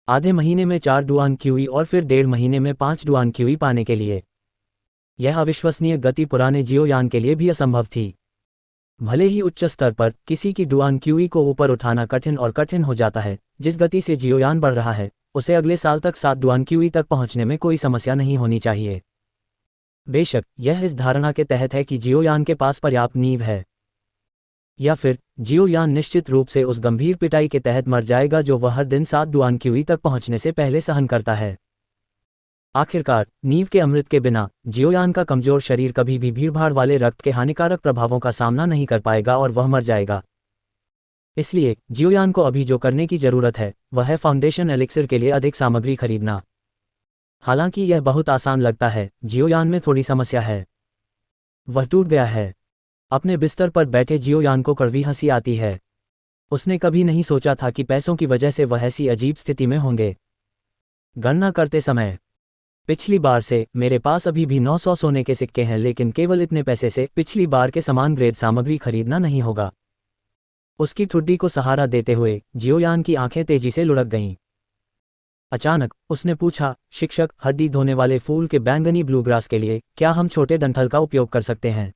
आधे महीने में 4 डुआन क्यूई और फिर 1.5 महीने में 5 डुआन क्यूई पाने के लिए। यह अविश्वसनीय गति पुराने जियोयान के लिए भी असंभव थी। भले ही उच्च स्तर पर किसी की डुआन क्यूई को ऊपर उठाना कठिन और कठिन हो जाता है, जिस गति से जियोयान बढ़ रहा है उसे अगले साल तक 7 डुआन क्यूई तक पहुंचने में कोई समस्या नहीं होनी चाहिए। बेशक यह इस धारणा के तहत है कि जियोयान के पास पर्याप्त नींव है, या फिर जियोयान निश्चित रूप से उस गंभीर पिटाई के तहत मर जाएगा जो वह हर दिन 7 डुआन क्यूई तक पहुंचने से पहले सहन करता है। आखिरकार नींव के अमृत के बिना जियोयान का कमजोर शरीर कभी भी भीड़भाड़ वाले रक्त के हानिकारक प्रभावों का सामना नहीं कर पाएगा और वह मर जाएगा। इसलिए जियोयान को अभी जो करने की जरूरत है वह है फाउंडेशन एलिक्सिर के लिए अधिक सामग्री खरीदना। हालांकि यह बहुत आसान लगता है, जियोयान में थोड़ी समस्या है। वह टूट गया है। अपने बिस्तर पर बैठे जियोयान को कड़वी हंसी आती है। उसने कभी नहीं सोचा था कि पैसों की वजह से वह ऐसी अजीब स्थिति में होंगे। गणना करते समय पिछली बार से मेरे पास अभी भी 900 सोने के सिक्के हैं, लेकिन केवल इतने पैसे से पिछली बार के समान ग्रेड सामग्री खरीदना नहीं होगा। उसकी ठुड्डी को सहारा देते हुए जियोयान की आंखें तेजी से लुढ़क गईं। अचानक उसने पूछा, शिक्षक, हड्डी धोने वाले फूल के बैंगनी ब्लूग्रास के लिए क्या हम छोटे डंठल का उपयोग कर सकते हैं?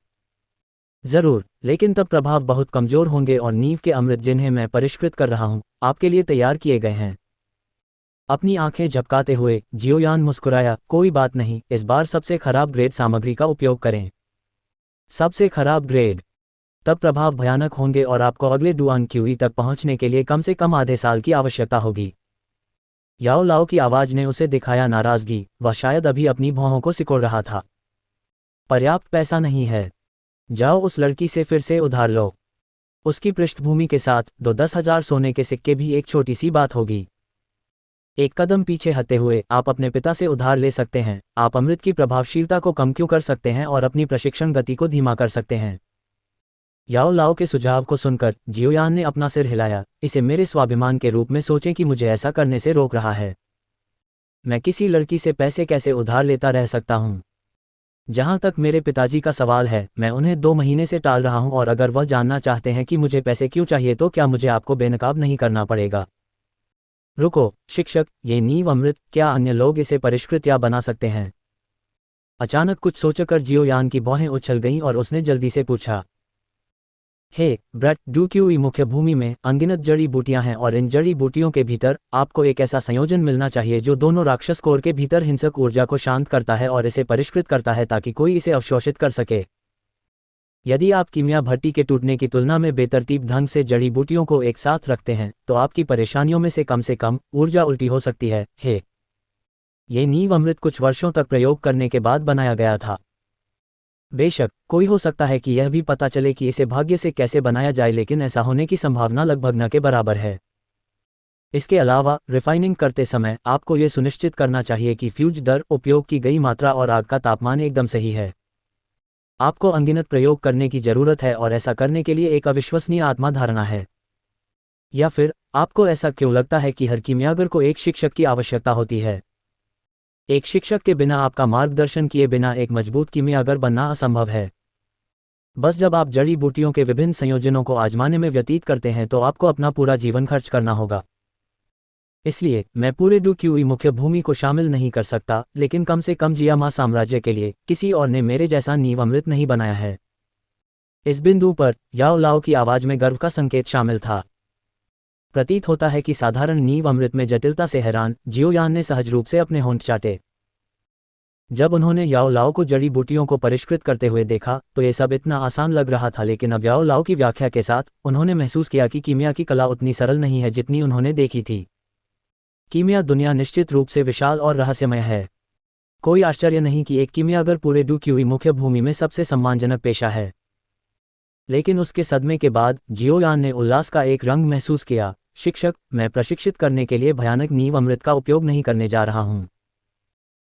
जरूर, लेकिन तब प्रभाव बहुत कमजोर होंगे और नींव के अमृत जिन्हें मैं परिष्कृत कर रहा हूं आपके लिए तैयार किए गए हैं। अपनी आंखें झपकाते हुए जियोयान मुस्कुराया, कोई बात नहीं, इस बार सबसे खराब ग्रेड सामग्री का उपयोग करें। सबसे खराब ग्रेड? तब प्रभाव भयानक होंगे और आपको अगले डुआन क्यूई तक पहुंचने के लिए कम से कम आधे साल की आवश्यकता होगी। याओ लाओ की आवाज ने उसे दिखाया नाराजगी, वह शायद अभी अपनी भौहों को सिकोड़ रहा था। पर्याप्त पैसा नहीं है। जाओ उस लड़की से फिर से उधार लो। उसकी पृष्ठभूमि के साथ 10,000 सोने के सिक्के भी एक छोटी सी बात होगी। एक कदम पीछे हटते हुए आप अपने पिता से उधार ले सकते हैं। आप अमृत की प्रभावशीलता को कम क्यों कर सकते हैं और अपनी प्रशिक्षण गति को धीमा कर सकते हैं। याओ लाओ के सुझाव को सुनकर जियोयान ने अपना सिर हिलाया। इसे मेरे स्वाभिमान के रूप में सोचें कि मुझे ऐसा करने से रोक रहा है। मैं किसी लड़की से पैसे कैसे उधार लेता रह सकता हूं? जहां तक मेरे पिताजी का सवाल है, मैं उन्हें 2 महीने से टाल रहा हूं और अगर वह जानना चाहते हैं कि मुझे पैसे क्यों चाहिए तो क्या मुझे आपको बेनकाब नहीं करना पड़ेगा? रुको शिक्षक, ये नींव अमृत, क्या अन्य लोग इसे परिष्कृत या बना सकते हैं? अचानक कुछ सोचकर जियोयान की भौहें उछल गईं और उसने जल्दी से पूछा, हे ब्रैट, डूक्यूई मुख्य भूमि में अनगिनत जड़ी बूटियां हैं और इन जड़ी बूटियों के भीतर आपको एक ऐसा संयोजन मिलना चाहिए जो दोनों राक्षस कोर के भीतर हिंसक ऊर्जा को शांत करता है और इसे परिष्कृत करता है ताकि कोई इसे अवशोषित कर सके। यदि आप कीमिया भट्टी के टूटने की तुलना में बेतरतीब ढंग से जड़ी बूटियों को एक साथ रखते हैं तो आपकी परेशानियों में से कम ऊर्जा उल्टी हो सकती है। ये नींव अमृत कुछ वर्षों तक प्रयोग करने के बाद बनाया गया था। बेशक कोई हो सकता है कि यह भी पता चले कि इसे भाग्य से कैसे बनाया जाए, लेकिन ऐसा होने की संभावना लगभग न के बराबर है। इसके अलावा रिफाइनिंग करते समय आपको यह सुनिश्चित करना चाहिए कि फ्यूज दर, उपयोग की गई मात्रा और आग का तापमान एकदम सही है। आपको अनगिनत प्रयोग करने की जरूरत है और ऐसा करने के लिए एक अविश्वसनीय आत्मा धारणा है। या फिर आपको ऐसा क्यों लगता है कि हर कीमियागर को एक शिक्षक की आवश्यकता होती है? एक शिक्षक के बिना, आपका मार्गदर्शन किए बिना एक मजबूत कीमियागर बनना असंभव है। बस जब आप जड़ी बूटियों के विभिन्न संयोजनों को आजमाने में व्यतीत करते हैं तो आपको अपना पूरा जीवन खर्च करना होगा। इसलिए मैं पूरे डूक्यूई मुख्य भूमि को शामिल नहीं कर सकता, लेकिन कम से कम जियामा साम्राज्य के लिए किसी और ने मेरे जैसा नींव अमृत नहीं बनाया है। इस बिंदु पर याओ लाओ की आवाज में गर्व का संकेत शामिल था। प्रतीत होता है कि साधारण नींव अमृत में जटिलता से हैरान जियोयान ने सहज रूप से अपने होंठ चाटे। जब उन्होंने याओ लाओ को जड़ी बूटियों को परिष्कृत करते हुए देखा तो ये सब इतना आसान लग रहा था, लेकिन अब याओ लाओ की व्याख्या के साथ उन्होंने महसूस किया कि कीमिया की कला उतनी सरल नहीं है जितनी उन्होंने देखी थी। कीमिया दुनिया निश्चित रूप से विशाल और रहस्यमय है। कोई आश्चर्य नहीं कि एक कीमियागर पूरे डूक्यूई मुख्य भूमि में सबसे सम्मानजनक पेशा है। लेकिन उसके सदमे के बाद जियोयान ने उल्लास का एक रंग महसूस किया। शिक्षक, मैं प्रशिक्षित करने के लिए भयानक नींव अमृत का उपयोग नहीं करने जा रहा हूं।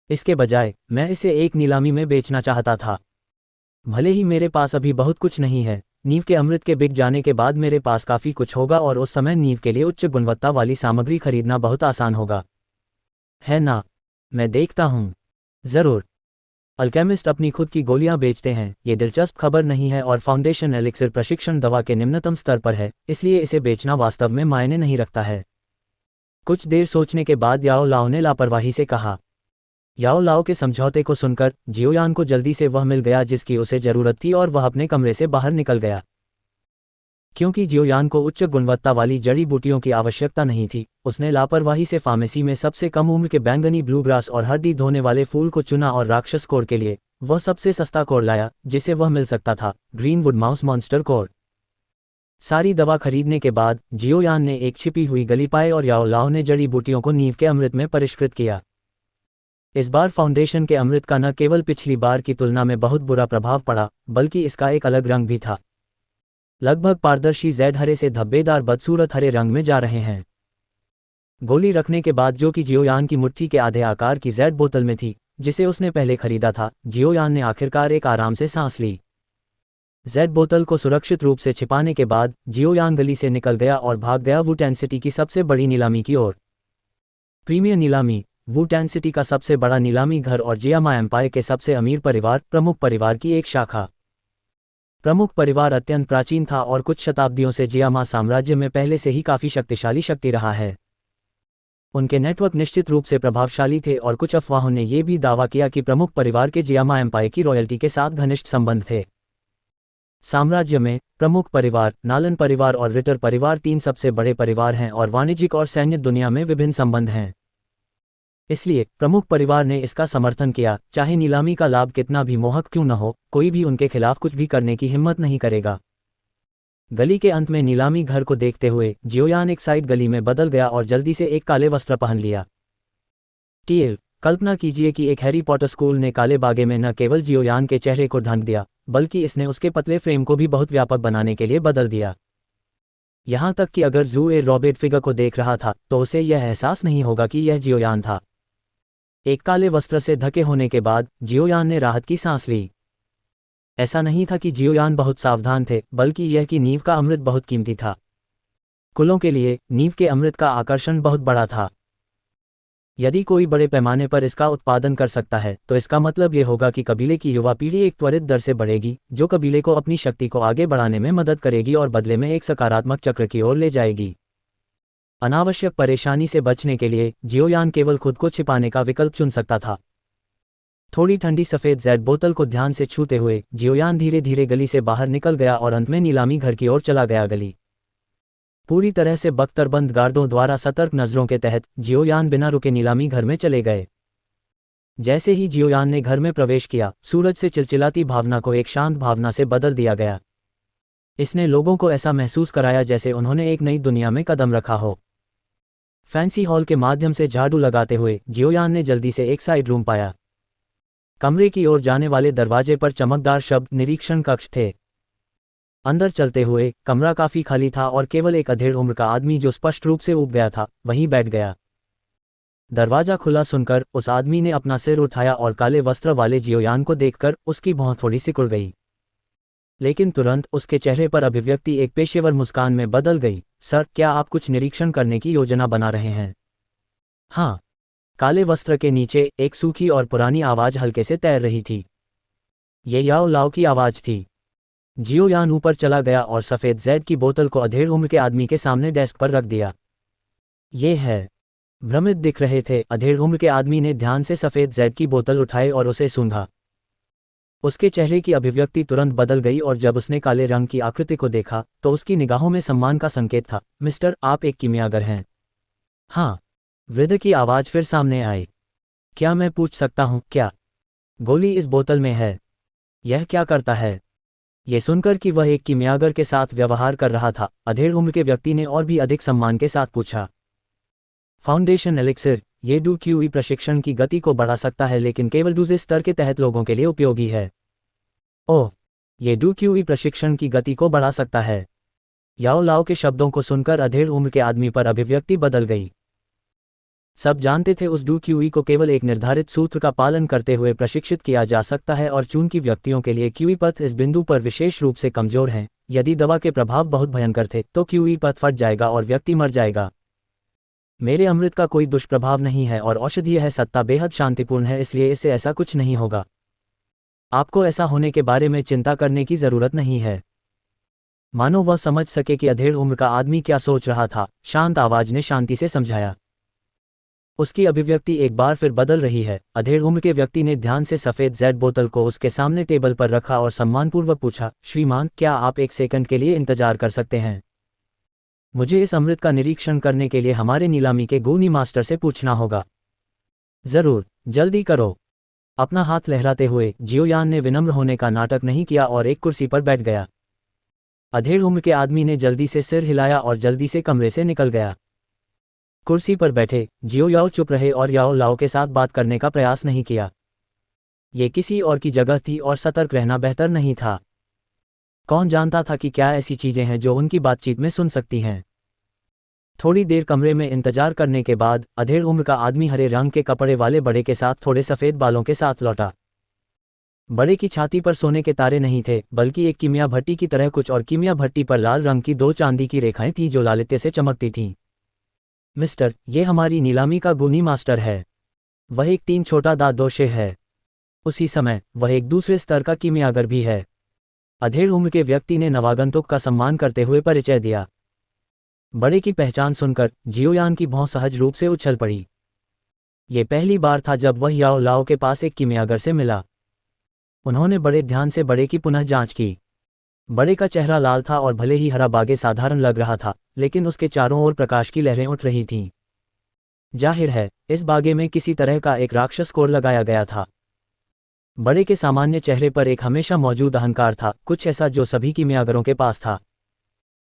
इसके बजाय मैं इसे एक नीलामी में बेचना चाहता था। भले ही मेरे पास अभी बहुत कुछ नहीं है, नींव के अमृत के बिक जाने के बाद मेरे पास काफ़ी कुछ होगा और उस समय नींव के लिए उच्च गुणवत्ता वाली सामग्री खरीदना बहुत आसान होगा, है ना? मैं देखता हूँ। ज़रूर। अल्केमिस्ट अपनी खुद की गोलियां बेचते हैं, ये दिलचस्प खबर नहीं है और फाउंडेशन एलिक्सिर प्रशिक्षण दवा के निम्नतम स्तर पर है, इसलिए इसे बेचना वास्तव में मायने नहीं रखता है। कुछ देर सोचने के बाद याओ लाओ ने लापरवाही से कहा। याओ लाओ के समझौते को सुनकर जियोयान को जल्दी से वह मिल गया जिसकी उसे जरूरत थी और वह अपने कमरे से बाहर निकल गया। क्योंकि जियोयान को उच्च गुणवत्ता वाली जड़ी बूटियों की आवश्यकता नहीं थी, उसने लापरवाही से फार्मेसी में सबसे कम उम्र के बैंगनी ब्लूग्रास और हड्डी धोने वाले फूल को चुना और राक्षस कोर के लिए वह सबसे सस्ता कोर लाया जिसे वह मिल सकता था, ग्रीनवुड माउस मॉन्स्टर कोर। सारी दवा खरीदने के बाद जियोयान ने एक छिपी हुई गली पाई और याओ लाओ ने जड़ी बूटियों को नींव के अमृत में परिष्कृत किया। इस बार फाउंडेशन के अमृत का न केवल पिछली बार की तुलना में बहुत बुरा प्रभाव पड़ा, बल्कि इसका एक अलग रंग भी था। लगभग पारदर्शी जेड हरे से धब्बेदार बदसूरत हरे रंग में जा रहे हैं। गोली रखने के बाद, जो कि जियोयान की मुट्ठी के आधे आकार की जेड बोतल में थी जिसे उसने पहले खरीदा था, जियोयान ने आखिरकार एक आराम से सांस ली। जेड बोतल को सुरक्षित रूप से छिपाने के बाद जियोयान गली से निकल गया और भाग गया वुटेन सिटी की सबसे बड़ी नीलामी की ओर। प्रीमियर नीलामी, वुटेन सिटी का सबसे बड़ा नीलामी घर और जियामा एम्पायर के सबसे अमीर परिवार प्रमुख परिवार की एक शाखा। प्रमुख परिवार अत्यंत प्राचीन था और कुछ शताब्दियों से जियामा साम्राज्य में पहले से ही काफ़ी शक्तिशाली शक्ति रहा है। उनके नेटवर्क निश्चित रूप से प्रभावशाली थे और कुछ अफवाहों ने यह भी दावा किया कि प्रमुख परिवार के जियामा एम्पायर की रॉयल्टी के साथ घनिष्ठ संबंध थे। साम्राज्य में प्रमुख परिवार, नालन परिवार और रिटर परिवार तीन सबसे बड़े परिवार हैं और वाणिज्यिक और सैन्य दुनिया में विभिन्न संबंध हैं। इसलिए प्रमुख परिवार ने इसका समर्थन किया, चाहे नीलामी का लाभ कितना भी मोहक क्यों न हो, कोई भी उनके खिलाफ कुछ भी करने की हिम्मत नहीं करेगा। गली के अंत में नीलामी घर को देखते हुए जियोयान एक साइड गली में बदल गया और जल्दी से एक काले वस्त्र पहन लिया। कल्पना कीजिए कि एक हैरी पॉटर स्कूल ने काले बागे में न केवल जियोयान के चेहरे को ढंक दिया, बल्कि इसने उसके पतले फ्रेम को भी बहुत व्यापक बनाने के लिए बदल दिया। यहाँ तक कि अगर जू ए रॉबर्ट फिगर को देख रहा था तो उसे यह एहसास नहीं होगा कि यह जियोयान था। एक काले वस्त्र से ढके होने के बाद जियोयान ने राहत की सांस ली। ऐसा नहीं था कि जियोयान बहुत सावधान थे, बल्कि यह कि नींव का अमृत बहुत कीमती था। कुलों के लिए नींव के अमृत का आकर्षण बहुत बड़ा था। यदि कोई बड़े पैमाने पर इसका उत्पादन कर सकता है तो इसका मतलब यह होगा कि कबीले की युवा पीढ़ी एक त्वरित दर से बढ़ेगी, जो कबीले को अपनी शक्ति को आगे बढ़ाने में मदद करेगी और बदले में एक सकारात्मक चक्र की ओर ले जाएगी। अनावश्यक परेशानी से बचने के लिए जियोयान केवल खुद को छिपाने का विकल्प चुन सकता था। थोड़ी ठंडी सफ़ेद जेड बोतल को ध्यान से छूते हुए जियोयान धीरे धीरे गली से बाहर निकल गया और अंत में नीलामी घर की ओर चला गया। गली पूरी तरह से बख्तरबंद गार्डों द्वारा सतर्क नज़रों के तहत जियोयान बिना रुके नीलामी घर में चले गए। जैसे ही जियोयान ने घर में प्रवेश किया, सूरज से चिलचिलाती भावना को एक शांत भावना से बदल दिया गया। इसने लोगों को ऐसा महसूस कराया जैसे उन्होंने एक नई दुनिया में कदम रखा हो। फैंसी हॉल के माध्यम से झाड़ू लगाते हुए जियोयान ने जल्दी से एक साइड रूम पाया। कमरे की ओर जाने वाले दरवाजे पर चमकदार शब्द निरीक्षण कक्ष थे। अंदर चलते हुए कमरा काफी खाली था और केवल एक अधेड़ उम्र का आदमी जो स्पष्ट रूप से ऊब गया था वहीं बैठ गया। दरवाजा खुला सुनकर उस आदमी ने अपना सिर उठाया और काले वस्त्र वाले जियोयान को देखकर उसकी भौं थोड़ी सिकुड़ गई, लेकिन तुरंत उसके चेहरे पर अभिव्यक्ति एक पेशेवर मुस्कान में बदल गई। सर, क्या आप कुछ निरीक्षण करने की योजना बना रहे हैं? हाँ। काले वस्त्र के नीचे एक सूखी और पुरानी आवाज हल्के से तैर रही थी। ये याओ लाओ की आवाज थी। जियोयान ऊपर चला गया और सफ़ेद जेड की बोतल को अधेड़ उम्र के आदमी के सामने डेस्क पर रख दिया। ये है। भ्रमित दिख रहे थे अधेड़ उम्र के आदमी ने ध्यान से सफ़ेद जेड की बोतल उठाई और उसे सूंघा। उसके चेहरे की अभिव्यक्ति तुरंत बदल गई और जब उसने काले रंग की आकृति को देखा तो उसकी निगाहों में सम्मान का संकेत था। मिस्टर, आप एक कीमियागर हैं? हाँ। वृद्ध की आवाज़ फिर सामने आई। क्या मैं पूछ सकता हूँ क्या गोली इस बोतल में है? यह क्या करता है? ये सुनकर कि वह एक कीमियागर के साथ व्यवहार कर रहा था, अधेड़ उम्र के व्यक्ति ने और भी अधिक सम्मान के साथ पूछा। फाउंडेशन एलिक्सिर, ये डू प्रशिक्षण की गति को बढ़ा सकता है, लेकिन केवल दूसरे स्तर के तहत लोगों के लिए उपयोगी है। ओह, ये डू प्रशिक्षण की गति को बढ़ा सकता है। याओ लाओ के शब्दों को सुनकर अधेड़ उम्र के आदमी पर अभिव्यक्ति बदल गई। सब जानते थे उस डू को केवल एक निर्धारित सूत्र का पालन करते हुए प्रशिक्षित किया जा सकता है, और चूंकि व्यक्तियों के लिए क्यूई पथ इस बिंदु पर विशेष रूप से कमजोर हैं, यदि दवा के प्रभाव बहुत भयंकर थे तो क्यूई पथ फट जाएगा और व्यक्ति मर जाएगा। मेरे अमृत का कोई दुष्प्रभाव नहीं है और औषधीय है सत्ता बेहद शांतिपूर्ण है, इसलिए इससे ऐसा कुछ नहीं होगा। आपको ऐसा होने के बारे में चिंता करने की जरूरत नहीं है। मानो वह समझ सके कि अधेड़ उम्र का आदमी क्या सोच रहा था, शांत आवाज ने शांति से समझाया। उसकी अभिव्यक्ति एक बार फिर बदल रही है। अधेड़ उम्र के व्यक्ति ने ध्यान से सफ़ेद जेड बोतल को उसके सामने टेबल पर रखा और सम्मानपूर्वक पूछा, श्रीमान, क्या आप एक सेकंड के लिए इंतजार कर सकते हैं? मुझे इस अमृत का निरीक्षण करने के लिए हमारे नीलामी के गूनी मास्टर से पूछना होगा। जरूर, जल्दी करो। अपना हाथ लहराते हुए जियोयान ने विनम्र होने का नाटक नहीं किया और एक कुर्सी पर बैठ गया। अधेड़ उम्र के आदमी ने जल्दी से सिर हिलाया और जल्दी से कमरे से निकल गया। कुर्सी पर बैठे जियो याओ चुप रहे और याओ लाओ के साथ बात करने का प्रयास नहीं किया। ये किसी और की जगह थी और सतर्क रहना बेहतर नहीं था। कौन जानता था कि क्या ऐसी चीजें हैं जो उनकी बातचीत में सुन सकती हैं। थोड़ी देर कमरे में इंतजार करने के बाद अधेड़ उम्र का आदमी हरे रंग के कपड़े वाले बड़े के साथ थोड़े सफ़ेद बालों के साथ लौटा। बड़े की छाती पर सोने के तारे नहीं थे, बल्कि एक कीमिया भट्टी की तरह कुछ, और कीमिया भट्टी पर लाल रंग की 2 चांदी की रेखाएं थीं जो लालित्य से चमकती थीं। मिस्टर, ये हमारी नीलामी का गुनी मास्टर है। वह एक 3 छोटा दादोशे है। उसी समय वह एक दूसरे स्तर का कीमियागर भी है। अधेड़ उम्र के व्यक्ति ने नवागंतुक का सम्मान करते हुए परिचय दिया। बड़े की पहचान सुनकर जियोयान की भौं सहज रूप से उछल पड़ी। ये पहली बार था जब वह याओ लाओ के पास एक कीमियागर से मिला। उन्होंने बड़े ध्यान से बड़े की पुनः जांच की। बड़े का चेहरा लाल था और भले ही हरा बागे साधारण लग रहा था, लेकिन उसके चारों ओर प्रकाश की लहरें उठ रही थीं। जाहिर है, इस बागे में किसी तरह का एक राक्षस कोर लगाया गया था। बड़े के सामान्य चेहरे पर एक हमेशा मौजूद अहंकार था, कुछ ऐसा जो सभी कीमियागरों के पास था।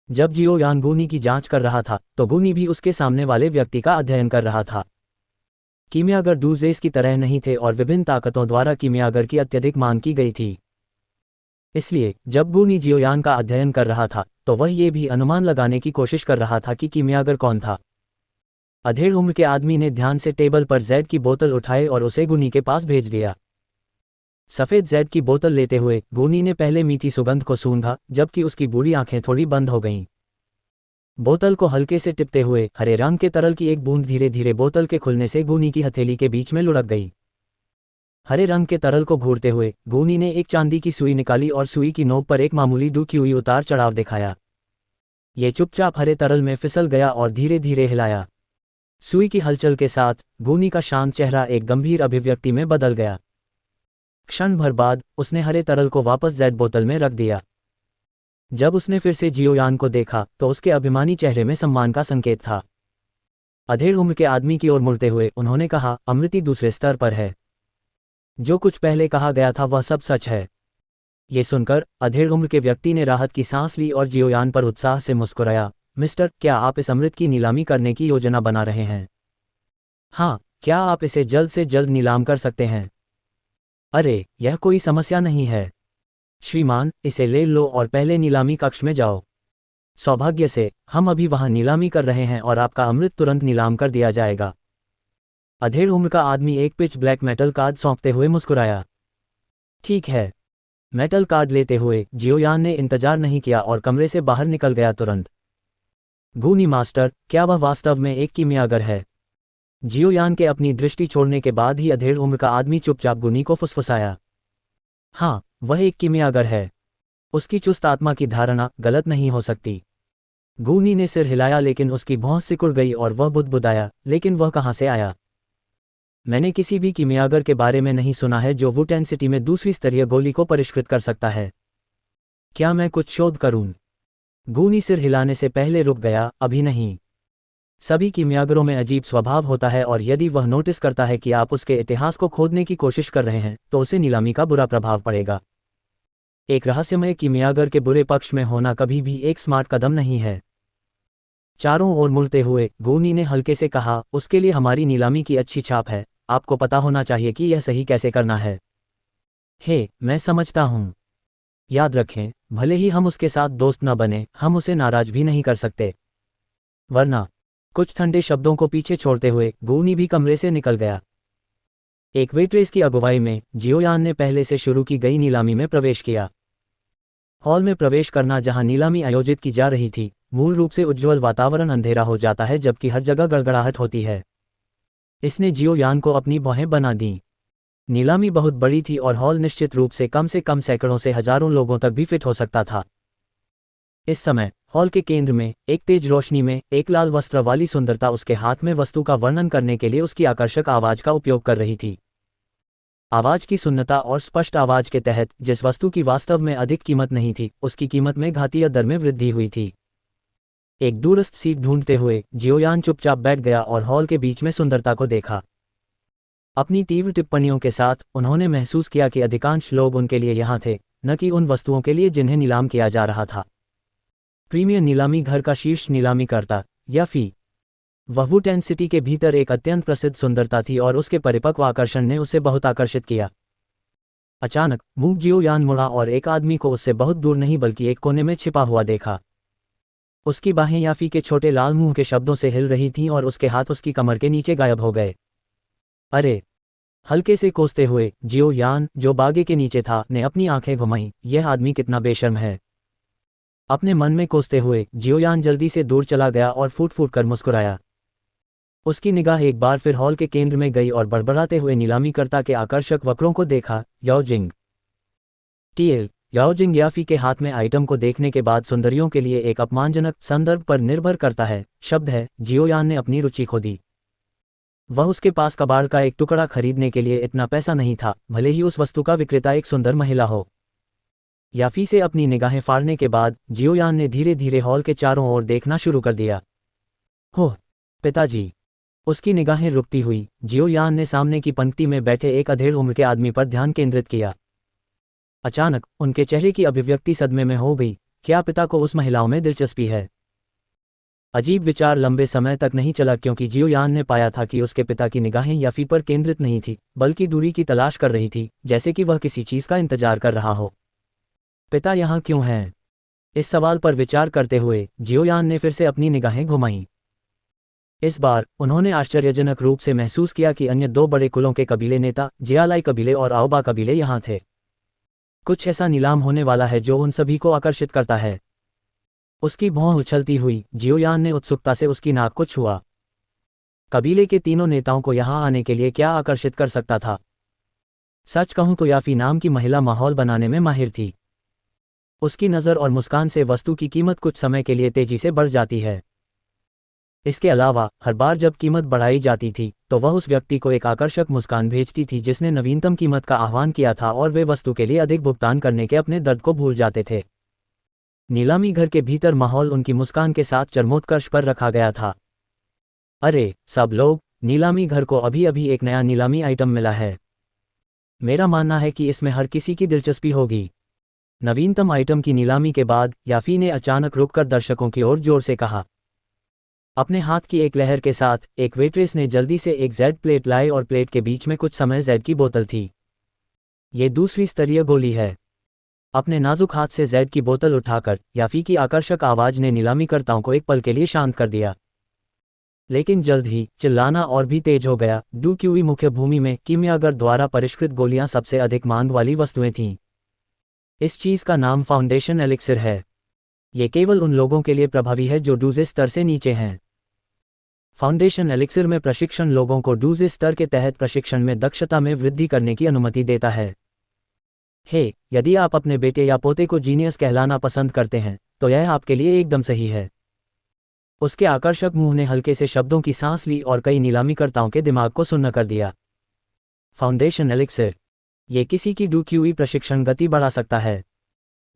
जब जियोयान गूनी की जांच कर रहा था, तो गूनी भी उसके सामने वाले व्यक्ति का अध्ययन कर रहा था। कीमियागर डूजेस की तरह नहीं थे और विभिन्न ताकतों द्वारा कीमियागर की अत्यधिक मांग की गई थी। इसलिए जब गूनी जियोयान का अध्ययन कर रहा था, तो वह ये भी अनुमान लगाने की कोशिश कर रहा था कि कीमियागर कौन था। अधेड़ उम्र के आदमी ने ध्यान से टेबल पर जेड की बोतल उठाई और उसे गूनी के पास भेज दिया। सफ़ेद जेड की बोतल लेते हुए गूनी ने पहले मीठी सुगंध को सूंघा, जबकि उसकी बूढ़ी आंखें थोड़ी बंद हो गईं। बोतल को हल्के से टिपते हुए हरे रंग के तरल की एक बूंद धीरे धीरे बोतल के खुलने से गूनी की हथेली के बीच में लुढ़क गई। हरे रंग के तरल को घूरते हुए गूनी ने एक चांदी की सुई निकाली और सुई की नोक पर एक मामूली डूबी हुई उतार चढ़ाव दिखाया। ये चुपचाप हरे तरल में फिसल गया और धीरे धीरे हिलाया। सुई की हलचल के साथ गूनी का शांत चेहरा एक गंभीर अभिव्यक्ति में बदल गया। क्षण भर बाद उसने हरे तरल को वापस जेड बोतल में रख दिया। जब उसने फिर से जियोयान को देखा तो उसके अभिमानी चेहरे में सम्मान का संकेत था। अधेड़ उम्र के आदमी की ओर मुड़ते हुए उन्होंने कहा, अमृति दूसरे स्तर पर है। जो कुछ पहले कहा गया था वह सब सच है। ये सुनकर अधेड़ उम्र के व्यक्ति ने राहत की सांस ली और जियोयान पर उत्साह से मुस्कुराया। मिस्टर, क्या आप इस अमृत की नीलामी करने की योजना बना रहे हैं? हाँ, क्या आप इसे जल्द से जल्द नीलाम कर सकते हैं? अरे, यह कोई समस्या नहीं है श्रीमान, इसे ले लो और पहले नीलामी कक्ष में जाओ। सौभाग्य से हम अभी वहां नीलामी कर रहे हैं और आपका अमृत तुरंत नीलाम कर दिया जाएगा। अधेड़ उम्र का आदमी एक पिच ब्लैक मेटल कार्ड सौंपते हुए मुस्कुराया। ठीक है। मेटल कार्ड लेते हुए जियोयान ने इंतजार नहीं किया और कमरे से बाहर निकल गया तुरंत। गूनी मास्टर, क्या वह वास्तव में एक कीमियागर है? जियोयान के अपनी दृष्टि छोड़ने के बाद ही अधेड़ उम्र का आदमी चुपचाप गूनी को फुसफुसाया। हाँ, वह एक कीमियागर है। उसकी चुस्त आत्मा की धारणा गलत नहीं हो सकती। गूनी ने सिर हिलाया, लेकिन उसकी भौं सिकुड़ गई और वह बुदबुदाया, लेकिन वह कहाँ से आया? मैंने किसी भी कीमियागर के बारे में नहीं सुना है जो वुटेन सिटी में दूसरी स्तरीय गोली को परिष्कृत कर सकता है। क्या मैं कुछ शोध करूं? गूनी सिर हिलाने से पहले रुक गया, अभी नहीं। सभी कीमियागरों में अजीब स्वभाव होता है और यदि वह नोटिस करता है कि आप उसके इतिहास को खोदने की कोशिश कर रहे हैं तो उसे नीलामी का बुरा प्रभाव पड़ेगा। एक रहस्यमय कीमियागर के बुरे पक्ष में होना कभी भी एक स्मार्ट कदम नहीं है। चारों ओर मुड़ते हुए गूनी ने हल्के से कहा, उसके लिए हमारी नीलामी की अच्छी छाप है। आपको पता होना चाहिए कि यह सही कैसे करना है। हे, मैं समझता हूँ। याद रखें, भले ही हम उसके साथ दोस्त न बने, हम उसे नाराज भी नहीं कर सकते। वरना। कुछ ठंडे शब्दों को पीछे छोड़ते हुए गूनी भी कमरे से निकल गया। एक वेट्रेस की अगुवाई में जियोयान ने पहले से शुरू की गई नीलामी में प्रवेश किया। हॉल में प्रवेश करना जहां नीलामी आयोजित की जा रही थी, मूल रूप से उज्ज्वल वातावरण अंधेरा हो जाता है जबकि हर जगह गड़गड़ाहट होती है। इसने जियोयान को अपनी भौहें बना दी। नीलामी बहुत बड़ी थी और हॉल निश्चित रूप से कम सैकड़ों से हजारों लोगों तक भी फिट हो सकता था। इस समय हॉल के केंद्र में एक तेज रोशनी में एक लाल वस्त्र वाली सुंदरता उसके हाथ में वस्तु का वर्णन करने के लिए उसकी आकर्षक आवाज का उपयोग कर रही थी। आवाज की सुन्नता और स्पष्ट आवाज के तहत जिस वस्तु की वास्तव में अधिक कीमत नहीं थी, उसकी कीमत में घातीय दर में वृद्धि हुई थी। एक दूरस्थ सीट ढूंढते हुए जियोयान चुपचाप बैठ गया और हॉल के बीच में सुंदरता को देखा। अपनी तीव्र टिप्पणियों के साथ उन्होंने महसूस किया कि अधिकांश लोग उनके लिए यहाँ थे, न कि उन वस्तुओं के लिए जिन्हें नीलाम किया जा रहा था। प्रीमियर नीलामी घर का शीर्ष नीलामीकर्ता याफी। वह वुटेन सिटी के भीतर एक अत्यंत प्रसिद्ध सुंदरता थी और उसके परिपक्व आकर्षण ने उसे बहुत आकर्षित किया। अचानक मुंह जियोयान मुड़ा और एक आदमी को उससे बहुत दूर नहीं बल्कि एक कोने में छिपा हुआ देखा। उसकी बाहें याफी के छोटे लाल मुंह के शब्दों से हिल रही थीं और उसके हाथ उसकी कमर के नीचे गायब हो गए। अरे! हल्के से कोसते हुए जियोयान, जो बागे के नीचे था, ने अपनी आंखें घुमाईं। यह आदमी कितना बेशर्म है। अपने मन में कोसते हुए जियोयान जल्दी से दूर चला गया और फूट फूट कर मुस्कुराया। उसकी निगाह एक बार फिर हॉल के केंद्र में गई और बड़बड़ाते हुए नीलामीकर्ता के आकर्षक वक्रों को देखा। Yaojing TL. याओजिंग याफी के हाथ में आइटम को देखने के बाद सुंदरियों के लिए एक अपमानजनक संदर्भ पर निर्भर करता है शब्द है। जियोयान ने अपनी रुचि खो दी। वह उसके पास कबाड़ का एक टुकड़ा खरीदने के लिए इतना पैसा नहीं था, भले ही उस वस्तु का विक्रेता एक सुंदर महिला हो। याफी से अपनी निगाहें फाड़ने के बाद जियोयान ने धीरे धीरे हॉल के चारों ओर देखना शुरू कर दिया। हो पिताजी! उसकी निगाहें रुकती हुई जियोयान ने सामने की पंक्ति में बैठे एक अधेड़ उम्र के आदमी पर ध्यान केंद्रित किया। अचानक उनके चेहरे की अभिव्यक्ति सदमे में हो गई। क्या पिता को उस महिलाओं में दिलचस्पी है? अजीब विचार लंबे समय तक नहीं चला, क्योंकि जियोयान ने पाया था कि उसके पिता की निगाहें याफी पर केंद्रित नहीं थी, बल्कि दूरी की तलाश कर रही थी, जैसे कि वह किसी चीज का इंतजार कर रहा हो। पिता यहाँ क्यों हैं? इस सवाल पर विचार करते हुए जियोयान ने फिर से अपनी निगाहें घुमाईं। इस बार उन्होंने आश्चर्यजनक रूप से महसूस किया कि अन्य दो बड़े कुलों के कबीले नेता, जियालाई कबीले और आओबा कबीले यहाँ थे। कुछ ऐसा नीलाम होने वाला है जो उन सभी को आकर्षित करता है। उसकी भौं उछलती हुई जियोयान ने उत्सुकता से उसकी नाक को छुआ। कबीले के तीनों नेताओं को यहाँ आने के लिए क्या आकर्षित कर सकता था? सच कहूं तो याफी नाम की महिला माहौल बनाने में माहिर थी। उसकी नज़र और मुस्कान से वस्तु की कीमत कुछ समय के लिए तेजी से बढ़ जाती है। इसके अलावा हर बार जब कीमत बढ़ाई जाती थी तो वह उस व्यक्ति को एक आकर्षक मुस्कान भेजती थी जिसने नवीनतम कीमत का आह्वान किया था, और वे वस्तु के लिए अधिक भुगतान करने के अपने दर्द को भूल जाते थे। नीलामी घर के भीतर माहौल उनकी मुस्कान के साथ चरमोत्कर्ष पर रखा गया था। अरे सब लोग, नीलामी घर को अभी अभी एक नया नीलामी आइटम मिला है। मेरा मानना है कि इसमें हर किसी की दिलचस्पी होगी। नवीनतम आइटम की नीलामी के बाद याफी ने अचानक रुककर दर्शकों की ओर जोर से कहा। अपने हाथ की एक लहर के साथ एक वेट्रेस ने जल्दी से एक जेड प्लेट लाई और प्लेट के बीच में कुछ समय जेड की बोतल थी। ये दूसरी स्तरीय गोली है। अपने नाजुक हाथ से जेड की बोतल उठाकर याफी की आकर्षक आवाज ने नीलामीकर्ताओं को एक पल के लिए शांत कर दिया। लेकिन जल्द ही चिल्लाना और भी तेज हो गया। डूक्यूई मुख्य भूमि में कीमियागर द्वारा परिष्कृत गोलियां सबसे अधिक मांग वाली वस्तुएं थीं। इस चीज का नाम फाउंडेशन एलिक्सिर है। ये केवल उन लोगों के लिए प्रभावी है जो डूजे स्तर से नीचे हैं। फाउंडेशन एलिक्सिर में प्रशिक्षण लोगों को डूजे स्तर के तहत प्रशिक्षण में दक्षता में वृद्धि करने की अनुमति देता है। यदि आप अपने बेटे या पोते को जीनियस कहलाना पसंद करते हैं तो यह आपके लिए एकदम सही है। उसके आकर्षक मुंह ने हल्के से शब्दों की सांस ली और कई नीलामीकर्ताओं के दिमाग को सुन्न कर दिया। फाउंडेशन एलिक्सिर, ये किसी की डूक्यूई प्रशिक्षण गति बढ़ा सकता है।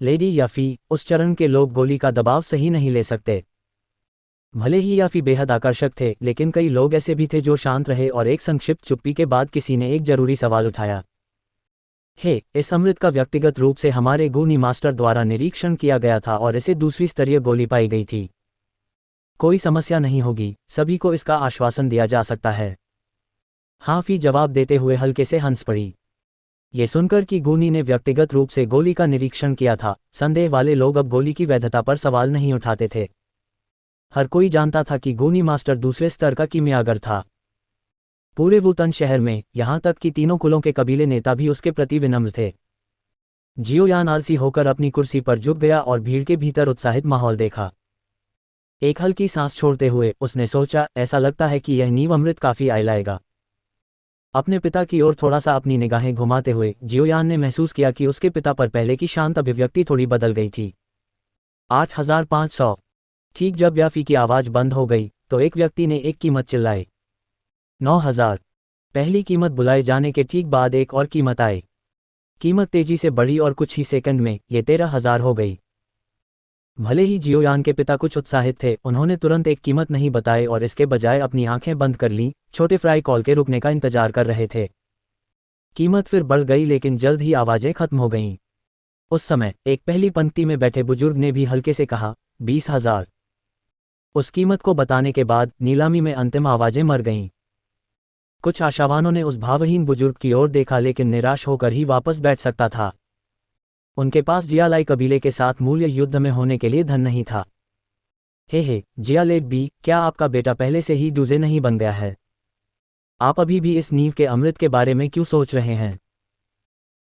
लेडी याफी, उस चरण के लोग गोली का दबाव सही नहीं ले सकते। भले ही याफी बेहद आकर्षक थे, लेकिन कई लोग ऐसे भी थे जो शांत रहे और एक संक्षिप्त चुप्पी के बाद किसी ने एक जरूरी सवाल उठाया। इस अमृत का व्यक्तिगत रूप से हमारे गूनी मास्टर द्वारा निरीक्षण किया गया था और इसे दूसरी स्तरीय गोली पाई गई थी। कोई समस्या नहीं होगी, सभी को इसका आश्वासन दिया जा सकता है। हाफी जवाब देते हुए हल्के से हंस पड़ी। ये सुनकर कि गूनी ने व्यक्तिगत रूप से गोली का निरीक्षण किया था, संदेह वाले लोग अब गोली की वैधता पर सवाल नहीं उठाते थे। हर कोई जानता था कि गूनी मास्टर दूसरे स्तर का कीमियागर था। पूरे वुतन शहर में, यहाँ तक कि तीनों कुलों के कबीले नेता भी उसके प्रति विनम्र थे। जियोयान आलसी होकर अपनी कुर्सी पर झुक गया और भीड़ के भीतर उत्साहित माहौल देखा। एक हल्की सांस छोड़ते हुए उसने सोचा, ऐसा लगता है कि यह नींव अमृत काफी आय लाएगा। अपने पिता की ओर थोड़ा सा अपनी निगाहें घुमाते हुए जियोयान ने महसूस किया कि उसके पिता पर पहले की शांत अभिव्यक्ति थोड़ी बदल गई थी। 8,500। ठीक जब याफी की आवाज़ बंद हो गई तो एक व्यक्ति ने एक कीमत चिल्लाई। 9,000। पहली कीमत बुलाए जाने के ठीक बाद एक और कीमत आई। कीमत तेजी से बढ़ी और कुछ ही सेकंड में ये 13,000 हो गई। भले ही जियोयान के पिता कुछ उत्साहित थे, उन्होंने तुरंत एक कीमत नहीं बताई और इसके बजाय अपनी आंखें बंद कर लीं, छोटे फ्राई कॉल के रुकने का इंतजार कर रहे थे। कीमत फिर बढ़ गई लेकिन जल्द ही आवाज़ें खत्म हो गईं। उस समय एक पहली पंक्ति में बैठे बुजुर्ग ने भी हल्के से कहा, 20,000। उस कीमत को बताने के बाद नीलामी में अंतिम आवाज़ें मर गईं। कुछ आशावानों ने उस भावहीन बुजुर्ग की ओर देखा लेकिन निराश होकर ही वापस बैठ सकता था। उनके पास जियालाई कबीले के साथ मूल्य युद्ध में होने के लिए धन नहीं था। हे जियालेट बी, क्या आपका बेटा पहले से ही दूजे नहीं बन गया है? आप अभी भी इस नींव के अमृत के बारे में क्यों सोच रहे हैं?